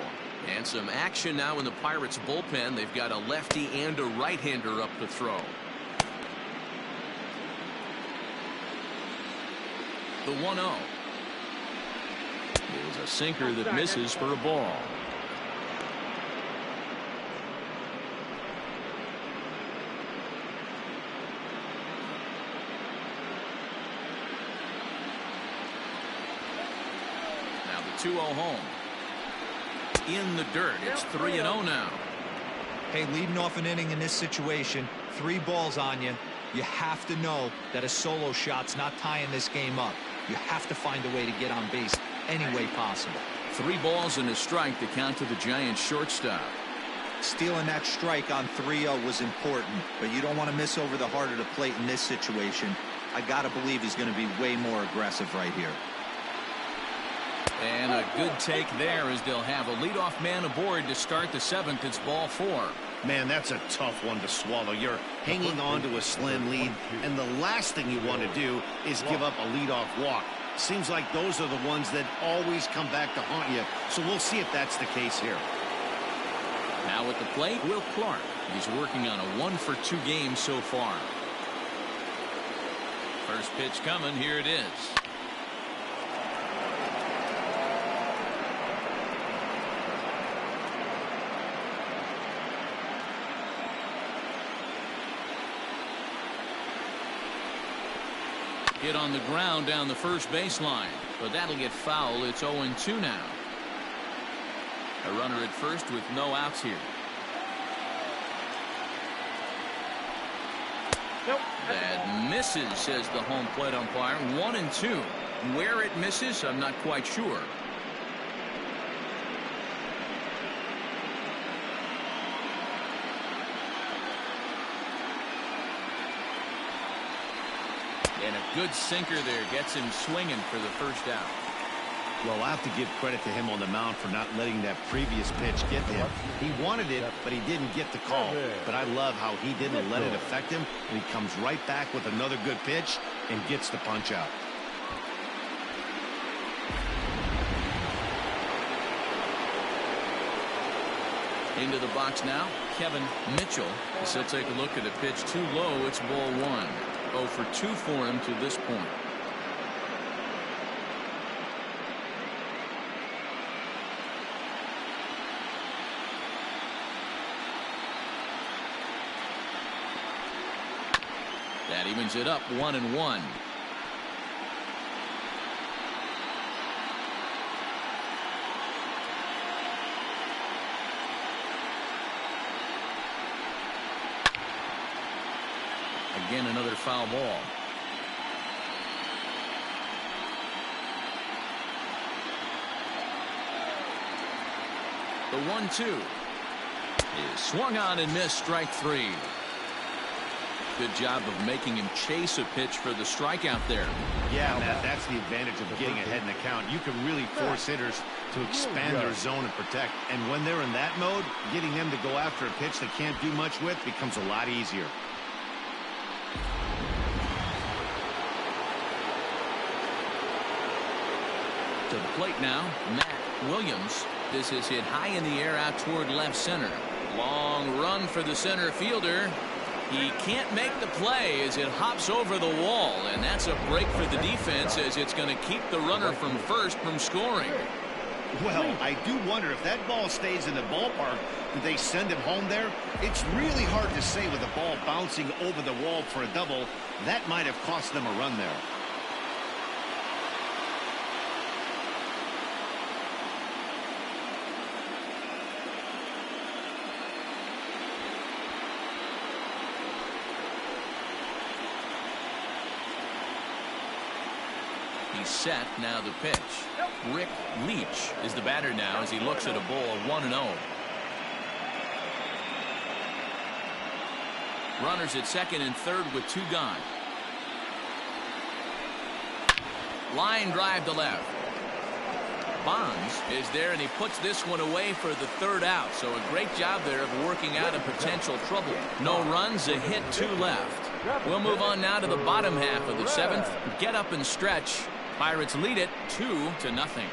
And some action now in the Pirates bullpen. They've got a lefty and a right-hander up to throw. The 1-0 is a sinker that misses for a ball. Now the 2-0 home. In the dirt. It's 3-0 now. Hey, leading off an inning in this situation, 3 balls on you. You have to know that a solo shot's not tying this game up. You have to find a way to get on base any way possible. 3 balls and a strike to count to the Giants shortstop. Stealing that strike on 3-0 was important, but you don't want to miss over the heart of the plate in this situation. I got to believe he's going to be way more aggressive right here. And a good take there, as they'll have a leadoff man aboard to start the 7th. It's ball 4. Man, that's a tough one to swallow. You're hanging on to a slim lead, and the last thing you want to do is give up a leadoff walk. Seems like those are the ones that always come back to haunt you, so we'll see if that's the case here. Now at the plate, Will Clark. He's working on a 1-for-2 game so far. First pitch coming. Here it is. Hit on the ground down the first baseline, but that'll get foul. It's 0-2 now. A runner at first with no outs here. Nope. That misses, says the home plate umpire. 1-2. Where it misses, I'm not quite sure. And a good sinker there gets him swinging for the first out. Well, I have to give credit to him on the mound for not letting that previous pitch get to him. He wanted it, but he didn't get the call. But I love how he didn't let it affect him, and he comes right back with another good pitch and gets the punch out. Into the box now, Kevin Mitchell. As he'll take a look at a pitch too low. It's ball one. 0 for 2 for him to this point. That evens it up 1-1. Again, another foul ball. The 1-2 is swung on and missed. Strike 3. Good job of making him chase a pitch for the strikeout there. Yeah, Matt, that's the advantage of getting ahead in the count. You can really force hitters to expand their zone and protect. And when they're in that mode, getting them to go after a pitch they can't do much with becomes a lot easier. To the plate now, Matt Williams. This is hit high in the air out toward left center. Long run for the center fielder. He can't make the play as it hops over the wall, and that's a break for the defense as it's going to keep the runner from first from scoring. Well, I do wonder if that ball stays in the ballpark, do they send him home there? It's really hard to say with the ball bouncing over the wall for a double. That might have cost them a run there. He's set. Now the pitch. Rick Leach is the batter now as he looks at a ball 1-0. Runners at second and third with 2 gone. Line drive to left. Bonds is there, and he puts this one away for the 3rd out. So a great job there of working out a potential trouble. No runs, a hit, 2 left. We'll move on now to the bottom half of the 7th. Get up and stretch. Pirates lead it 2-0.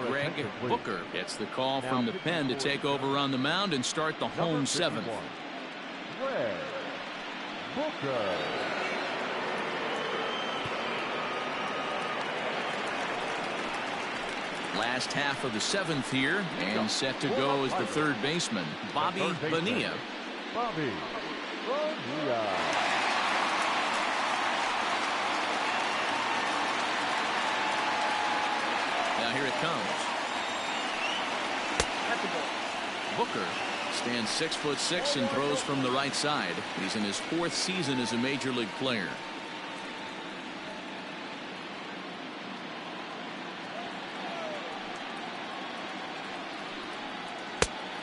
Greg Booker gets the call from the pen to take over on the mound and start the home 7th. Greg Booker. Last half of the 7th here, and set to go as the 3rd baseman, Bobby Bonilla. Bobby Bonilla. Now here it comes. Booker stands 6'6" and throws from the right side. He's in his 4th season as a major league player.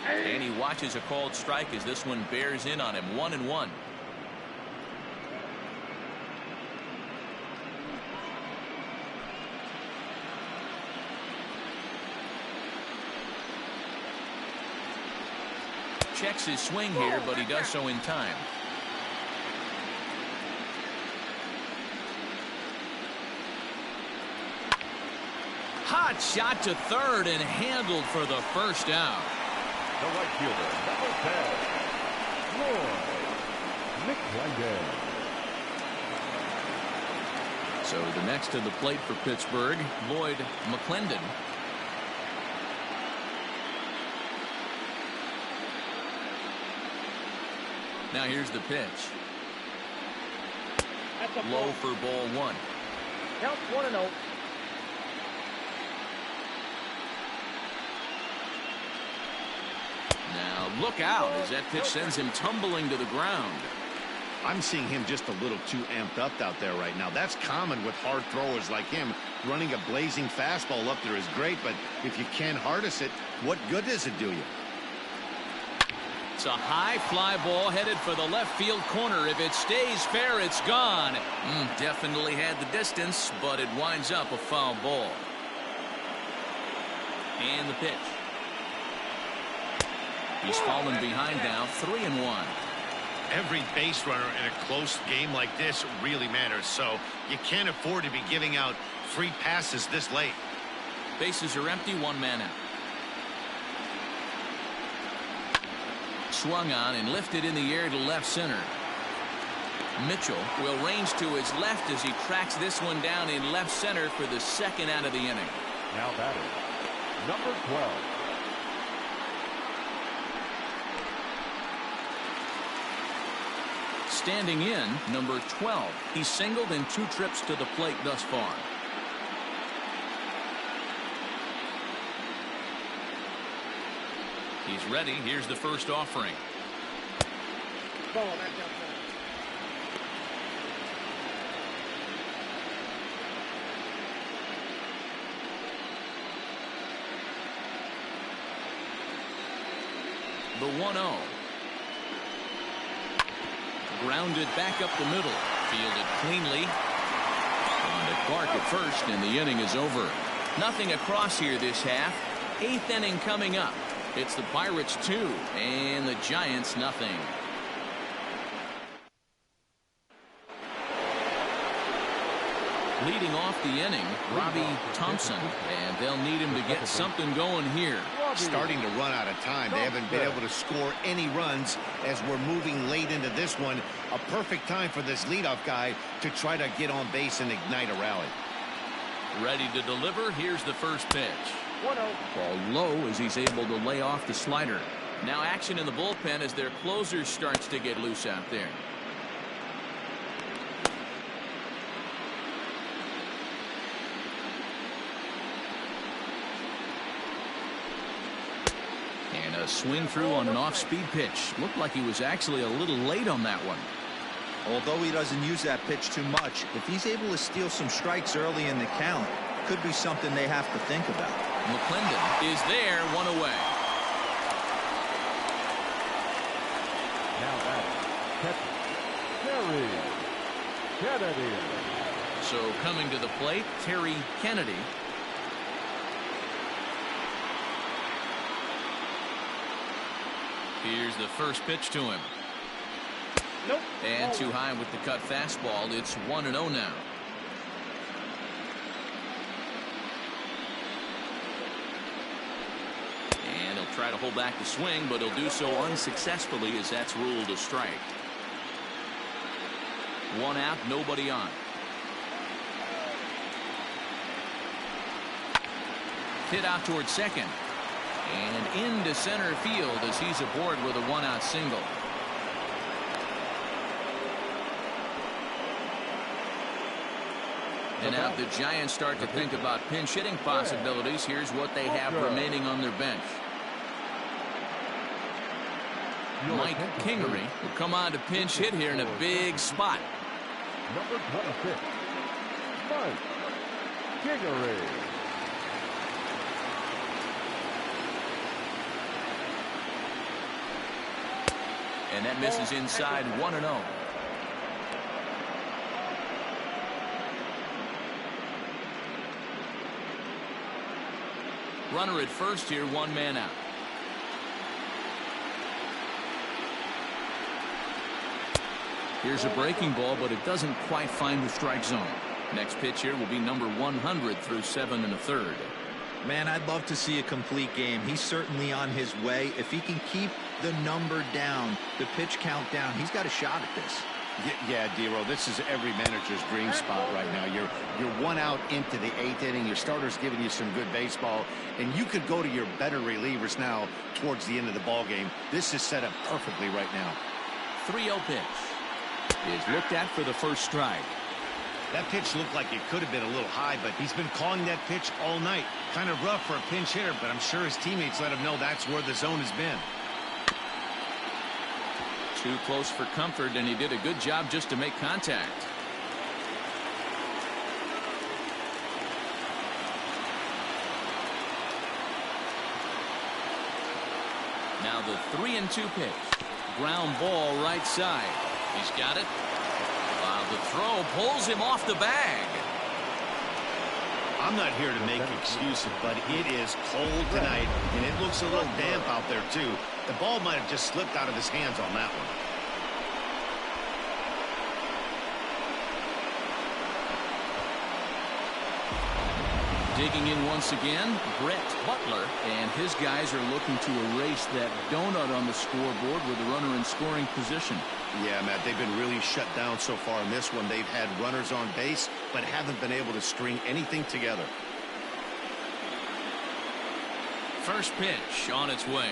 And he watches a called strike as this one bears in on him. 1-1. Checks his swing here, but he does so in time. Hot shot to third and handled for the 1st out. The right fielder, number 10, Lloyd McClendon. So the next to the plate for Pittsburgh, Lloyd McClendon. Now here's the pitch. That's a Low ball. for ball one. Count 1-0. Now look out as that pitch sends him tumbling to the ground. I'm seeing him just a little too amped up out there right now. That's common with hard throwers like him. Running a blazing fastball up there is great, but if you can't harness it, what good does it do you? It's a high fly ball headed for the left field corner. If it stays fair, it's gone. Definitely had the distance, but it winds up a foul ball. And the pitch. He's fallen behind now, 3-1. Every base runner in a close game like this really matters, so you can't afford to be giving out free passes this late. Bases are empty, one man out. Swung on and lifted in the air to left center. Mitchell will range to his left as he tracks this one down in left center for the second out of the inning. Now batting, number 12. Standing in, number 12. He's singled in 2 trips to the plate thus far. He's ready. Here's the first offering. Ball back outside. The 1-0. Grounded back up the middle. Fielded cleanly. On to Clark at first, and the inning is over. Nothing across here this half. 8th inning coming up. It's the Pirates 2 and the Giants nothing. Leading off the inning, Robbie Thompson, and they'll need him to get something going here. Starting to run out of time. They haven't been able to score any runs as we're moving late into this one. A perfect time for this leadoff guy to try to get on base and ignite a rally. Ready to deliver. Here's the first pitch. 1-0. Ball low as he's able to lay off the slider. Now action in the bullpen as their closer starts to get loose out there. And a swing through on an off-speed pitch. Looked like he was actually a little late on that one. Although he doesn't use that pitch too much, if he's able to steal some strikes early in the count, could be something they have to think about. McClendon is there, one away. Now batting, catcher, Terry Kennedy. So coming to the plate, Terry Kennedy. Here's the first pitch to him. Nope. And too high with the cut fastball. It's 1-0 now. And he'll try to hold back the swing, but he'll do so unsuccessfully as that's ruled a strike. 1 out, nobody on. Hit out towards second. And into center field as he's aboard with a 1-out single. And now the Giants start to think about pinch hitting possibilities. Here's what they have remaining on their bench. Mike Kingery will come on to pinch hit here in a big spot. Number 26, Mike Kingery. And that misses inside, 1-0. Runner at first here, 1 man out. Here's a breaking ball, but it doesn't quite find the strike zone. Next pitch here will be number 100 through 7 1/3. Man, I'd love to see a complete game. He's certainly on his way. If he can keep the number down, the pitch count down, he's got a shot at this. Yeah, D-Roll, this is every manager's dream spot right now. You're 1 out into the 8th inning. Your starter's giving you some good baseball, and you could go to your better relievers now towards the end of the ball game. This is set up perfectly right now. 3-0 pitch is looked at for the first strike. That pitch looked like it could have been a little high, but he's been calling that pitch all night. Kind of rough for a pinch hitter, but I'm sure his teammates let him know that's where the zone has been. Too close for comfort, and he did a good job just to make contact. Now the 3-2 pitch. Ground ball right side. He's got it. The throw pulls him off the bag. I'm not here to make excuses, but it is cold tonight, and it looks a little damp out there, too. The ball might have just slipped out of his hands on that one. Digging in once again, Brett Butler, and his guys are looking to erase that donut on the scoreboard with a runner in scoring position. Yeah, Matt, they've been really shut down so far in this one. They've had runners on base, but haven't been able to string anything together. First pitch on its way.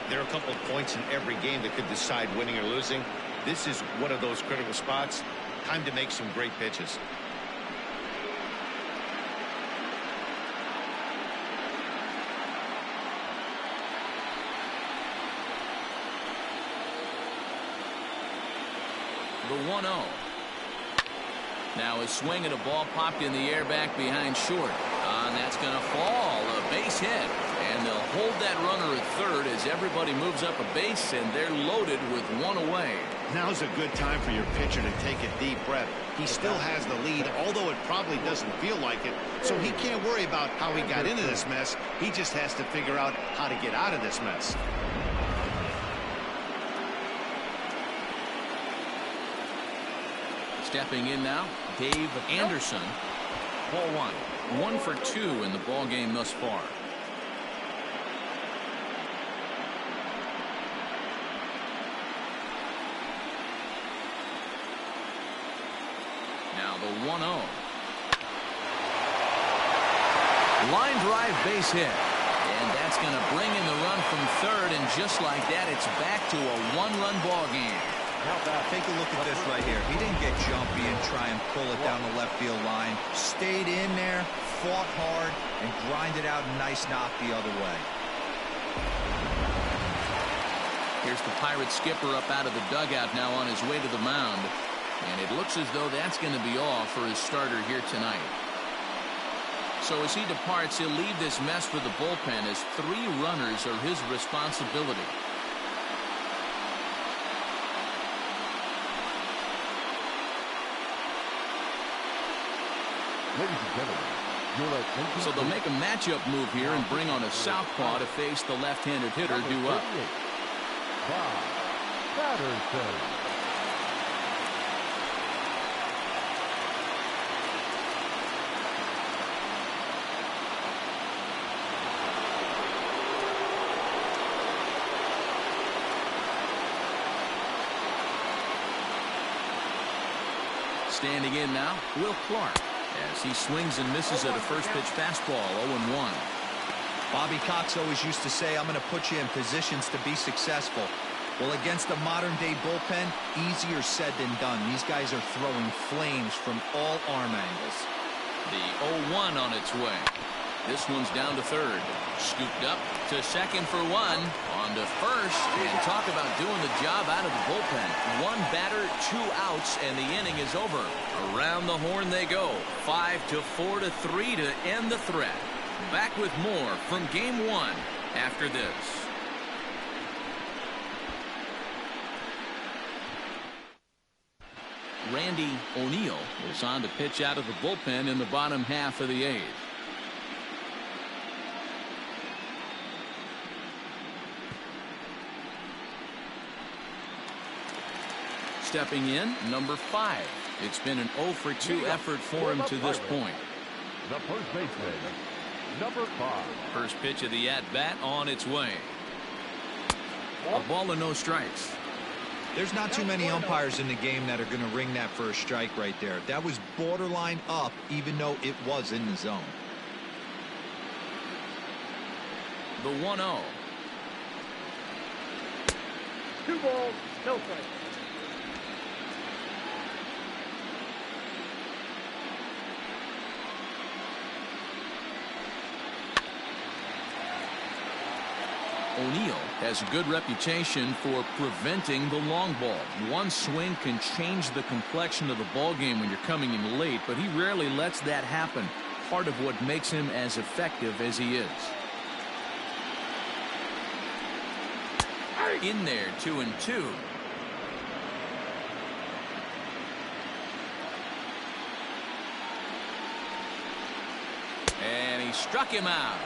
There are a couple of points in every game that could decide winning or losing. This is one of those critical spots. Time to make some great pitches. The 1-0. Now a swing and a ball popped in the air back behind short. And that's going to fall. A base hit. And they'll hold that runner at third as everybody moves up a base, and they're loaded with one away. Now's a good time for your pitcher to take a deep breath. He still has the lead, although it probably doesn't feel like it. So he can't worry about how he got into this mess. He just has to figure out how to get out of this mess. Stepping in now, Dave Anderson. Ball 1. 1 for 2 in the ball game thus far. Now the 1-0. Line drive base hit. And that's going to bring in the run from third, and just like that, it's back to a one-run ball game. Take a look at this right here. He didn't get jumpy and try and pull it down the left field line. Stayed in there, fought hard, and grinded out a nice knock the other way. Here's the Pirates skipper up out of the dugout now on his way to the mound. And it looks as though that's going to be all for his starter here tonight. So as he departs, he'll leave this mess for the bullpen as 3 runners are his responsibility. Ladies and gentlemen, your attention. So they'll make a matchup move here and bring on a southpaw to face the left-handed hitter due up. Bob Patterson. Standing in now, Will Clark, as he swings and misses at a first pitch fastball, 0-1. Bobby Cox always used to say, I'm going to put you in positions to be successful. Well, against a modern-day bullpen, easier said than done. These guys are throwing flames from all arm angles. The 0-1 on its way. This one's down to third. Scooped up to second for 1. On to first. And talk about doing the job out of the bullpen. 1 batter, 2 outs, and the inning is over. Around the horn they go. 5-4 to 3 to end the threat. Back with more from Game 1 after this. Randy O'Neal is on to pitch out of the bullpen in the bottom half of the 8th. Stepping in, number 5. It's been an 0 for 2 effort for him to this point. the first baseman, number 5. First pitch of the at-bat on its way. A ball and no strikes. There's not too many umpires in the game that are going to ring that for a strike right there. That was borderline up, even though it was in the zone. The 1-0. 2 balls, no strikes. O'Neill has a good reputation for preventing the long ball. One swing can change the complexion of the ball game when you're coming in late, but he rarely lets that happen. Part of what makes him as effective as he is. In there, 2-2. And he struck him out.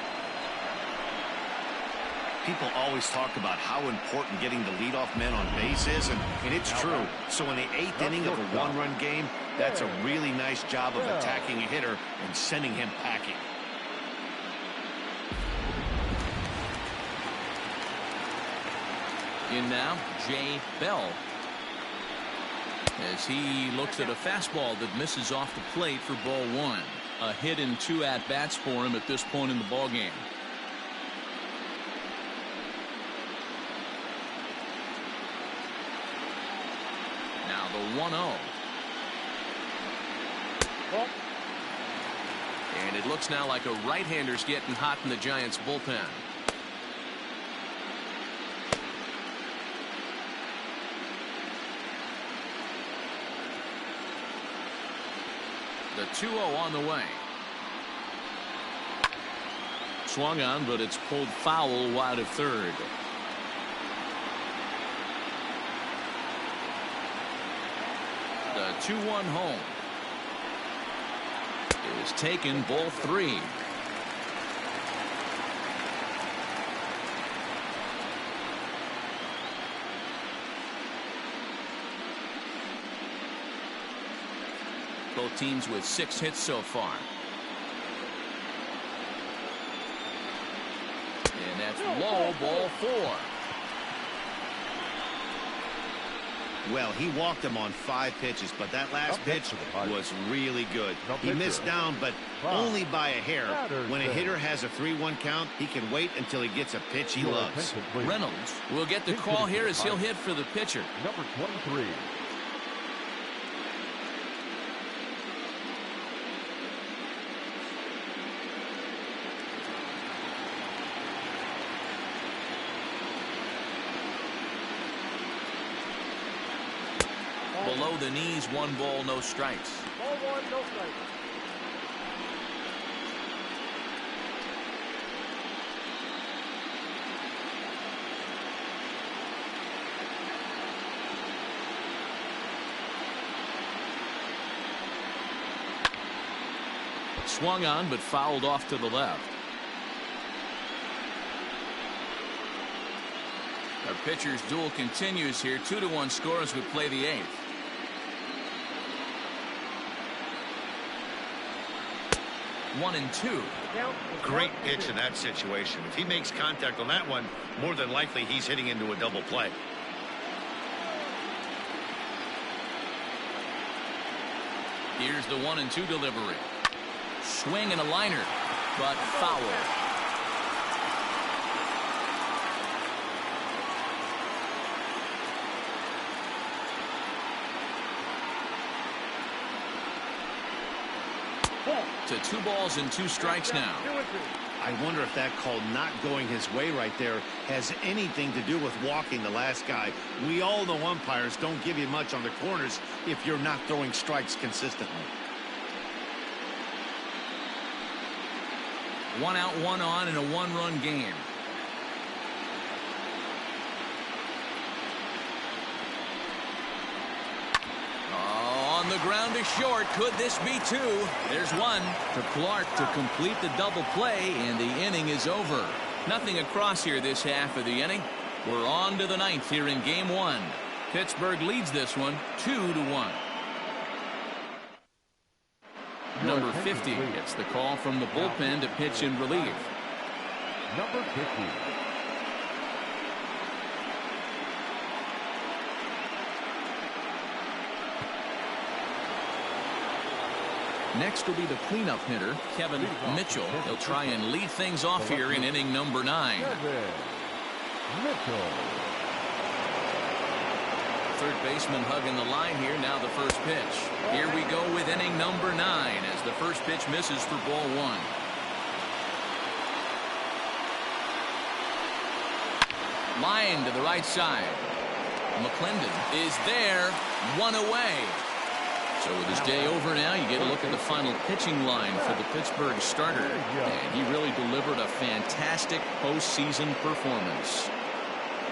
People always talk about how important getting the leadoff man on base is, and it's true. So in the 8th inning of a one-run game, that's a really nice job of attacking a hitter and sending him packing. In now, Jay Bell. As he looks at a fastball that misses off the plate for ball 1. A hit in 2 at-bats for him at this point in the ball game. Now the 1-0. And it looks now like a right-hander's getting hot in the Giants bullpen. The 2-0 on the way. Swung on, but it's pulled foul wide of third. The 2-1 home is taken, ball 3. Both teams with 6 hits so far. And that's low, ball 4. Well, he walked him on 5 pitches, but that last pitch was really good. He missed down, but only by a hair. When a hitter has a 3-1 count, he can wait until he gets a pitch he loves. Reynolds will get the call here as he'll hit for the pitcher. Number 23. Below the knees, 1 ball, no strikes. Ball 1, no strikes. Swung on, but fouled off to the left. Our pitcher's duel continues here. 2-1 score as we play the 8th. One and 2. Great pitch in that situation. If he makes contact on that one, more than likely he's hitting into a double play. Here's the 1-2 delivery. Swing and a liner, but foul. To 2 balls and 2 strikes now. I wonder if that call not going his way right there has anything to do with walking the last guy. We all know umpires don't give you much on the corners if you're not throwing strikes consistently. 1 out, 1 on in a 1-run game. On the ground to short. Could this be 2? There's 1 to Clark to complete the double play, and the inning is over. Nothing across here this half of the inning. We're on to the 9th here in game 1. Pittsburgh leads this one 2-1. Number 50 gets the call from the bullpen to pitch in relief. Number 50. Next will be the cleanup hitter, Kevin Mitchell. He'll try and lead things off here in inning number 9. Mitchell. Third baseman hugging the line here. Now the first pitch. Here we go with inning number 9 as the first pitch misses for ball 1. Line to the right side. McClendon is there. 1 away. So with his day over now, you get a look at the final pitching line for the Pittsburgh starter. And he really delivered a fantastic postseason performance.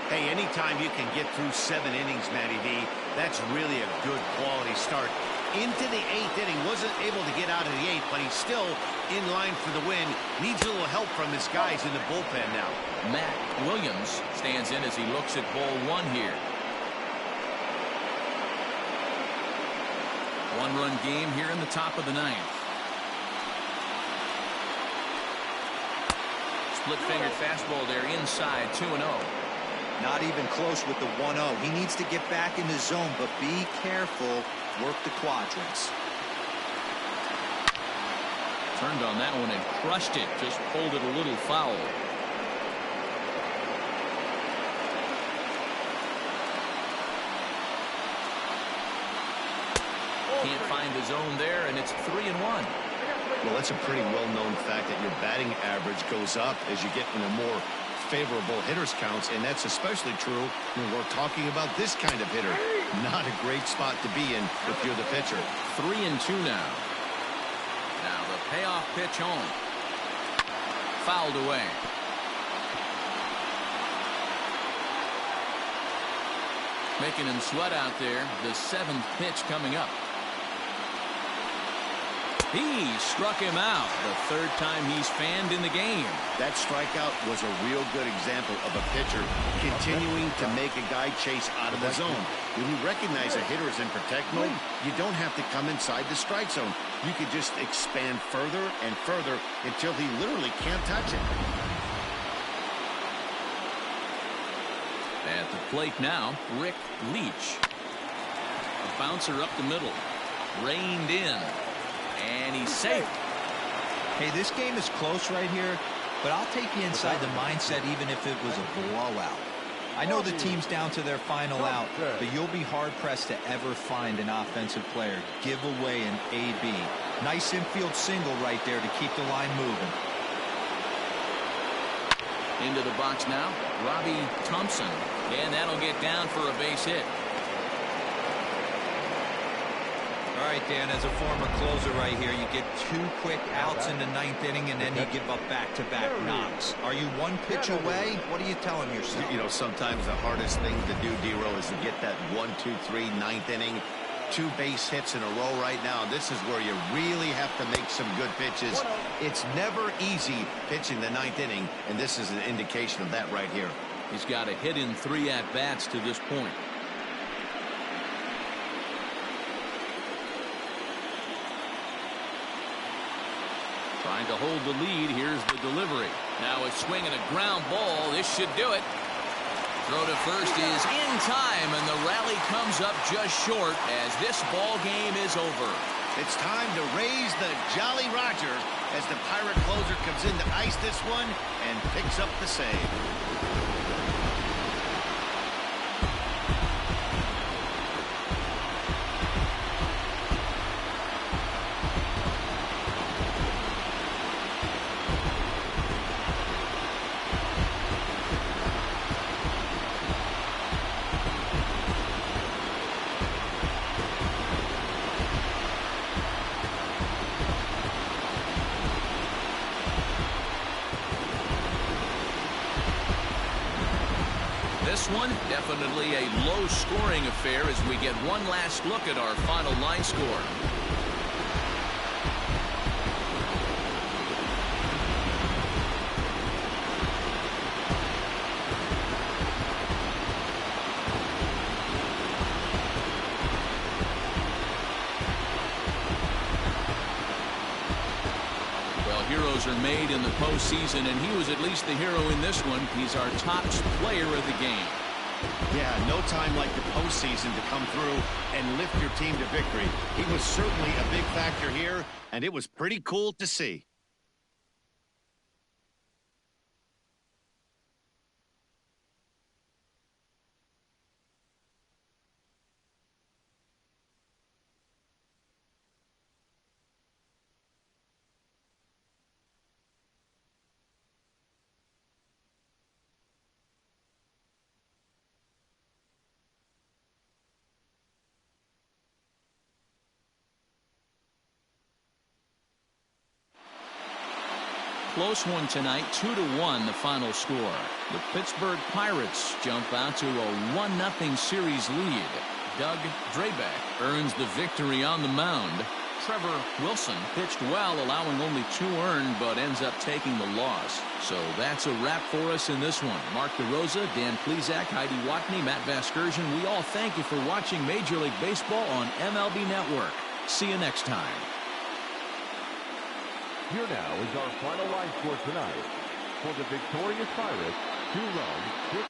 Hey, anytime you can get through 7 innings, Matty V, that's really a good quality start. Into the 8th inning, wasn't able to get out of the 8th, but he's still in line for the win. Needs a little help from his guys in the bullpen now. Matt Williams stands in as he looks at ball 1 here. 1-run game here in the top of the 9th. Split-fingered fastball there inside, 2-0. Not even close with the 1-0. He needs to get back in the zone, but be careful. Work the quadrants. Turned on that one and crushed it. Just pulled it a little foul. Can't find the zone there, and it's 3-1. Well, that's a pretty well-known fact that your batting average goes up as you get into more favorable hitters counts, and that's especially true when we're talking about this kind of hitter. Not a great spot to be in if you're the pitcher. 3-2 now. Now the payoff pitch home. Fouled away. Making him sweat out there. The 7th pitch coming up. He struck him out. The 3rd time he's fanned in the game. That strikeout was a real good example of a pitcher continuing to make a guy chase out of the zone. When you recognize a hitter is in protect mode, you don't have to come inside the strike zone. You could just expand further and further until he literally can't touch it. At the plate now, Rick Leach. A bouncer up the middle. Reined in. And he's safe. Hey, this game is close right here, but I'll take you inside the mindset even if it was a blowout. I know the team's down to their final out, but you'll be hard-pressed to ever find an offensive player give away an AB. Nice infield single right there to keep the line moving. Into the box now, Robbie Thompson. And that'll get down for a base hit. All right, Dan, as a former closer right here, you get 2 quick outs in the 9th inning, and then you give up back-to-back knocks. Are you 1 pitch away? What are you telling yourself? You know, sometimes the hardest thing to do, D-Row, is to get that 1, 2, 3, 9th inning. 2 base hits in a row right now. This is where you really have to make some good pitches. It's never easy pitching the 9th inning, and this is an indication of that right here. He's got a hit in 3 at-bats to this point. Trying to hold the lead. Here's the delivery. Now a swing and a ground ball. This should do it. Throw to first is in time, and the rally comes up just short as this ball game is over. It's time to raise the Jolly Roger as the Pirate closer comes in to ice this one and picks up the save. This one, definitely a low-scoring affair as we get one last look at our final line score. heroes are made in the postseason, and he was at least the hero in this one. He's our top player of the game. Yeah, no time like the postseason to come through and lift your team to victory. He was certainly a big factor here, and it was pretty cool to see. Close one tonight, 2-1 the final score. The Pittsburgh Pirates jump out to a 1-0 series lead. Doug Drabeck earns the victory on the mound. Trevor Wilson pitched well, allowing only 2 earned, but ends up taking the loss. So that's a wrap for us in this one. Mark DeRosa, Dan Plesac, Heidi Watney, Matt Vasgersian, we all thank you for watching Major League Baseball on MLB Network. See you next time. Here now is our final line score tonight. For the victorious Pirates, 2 runs, 6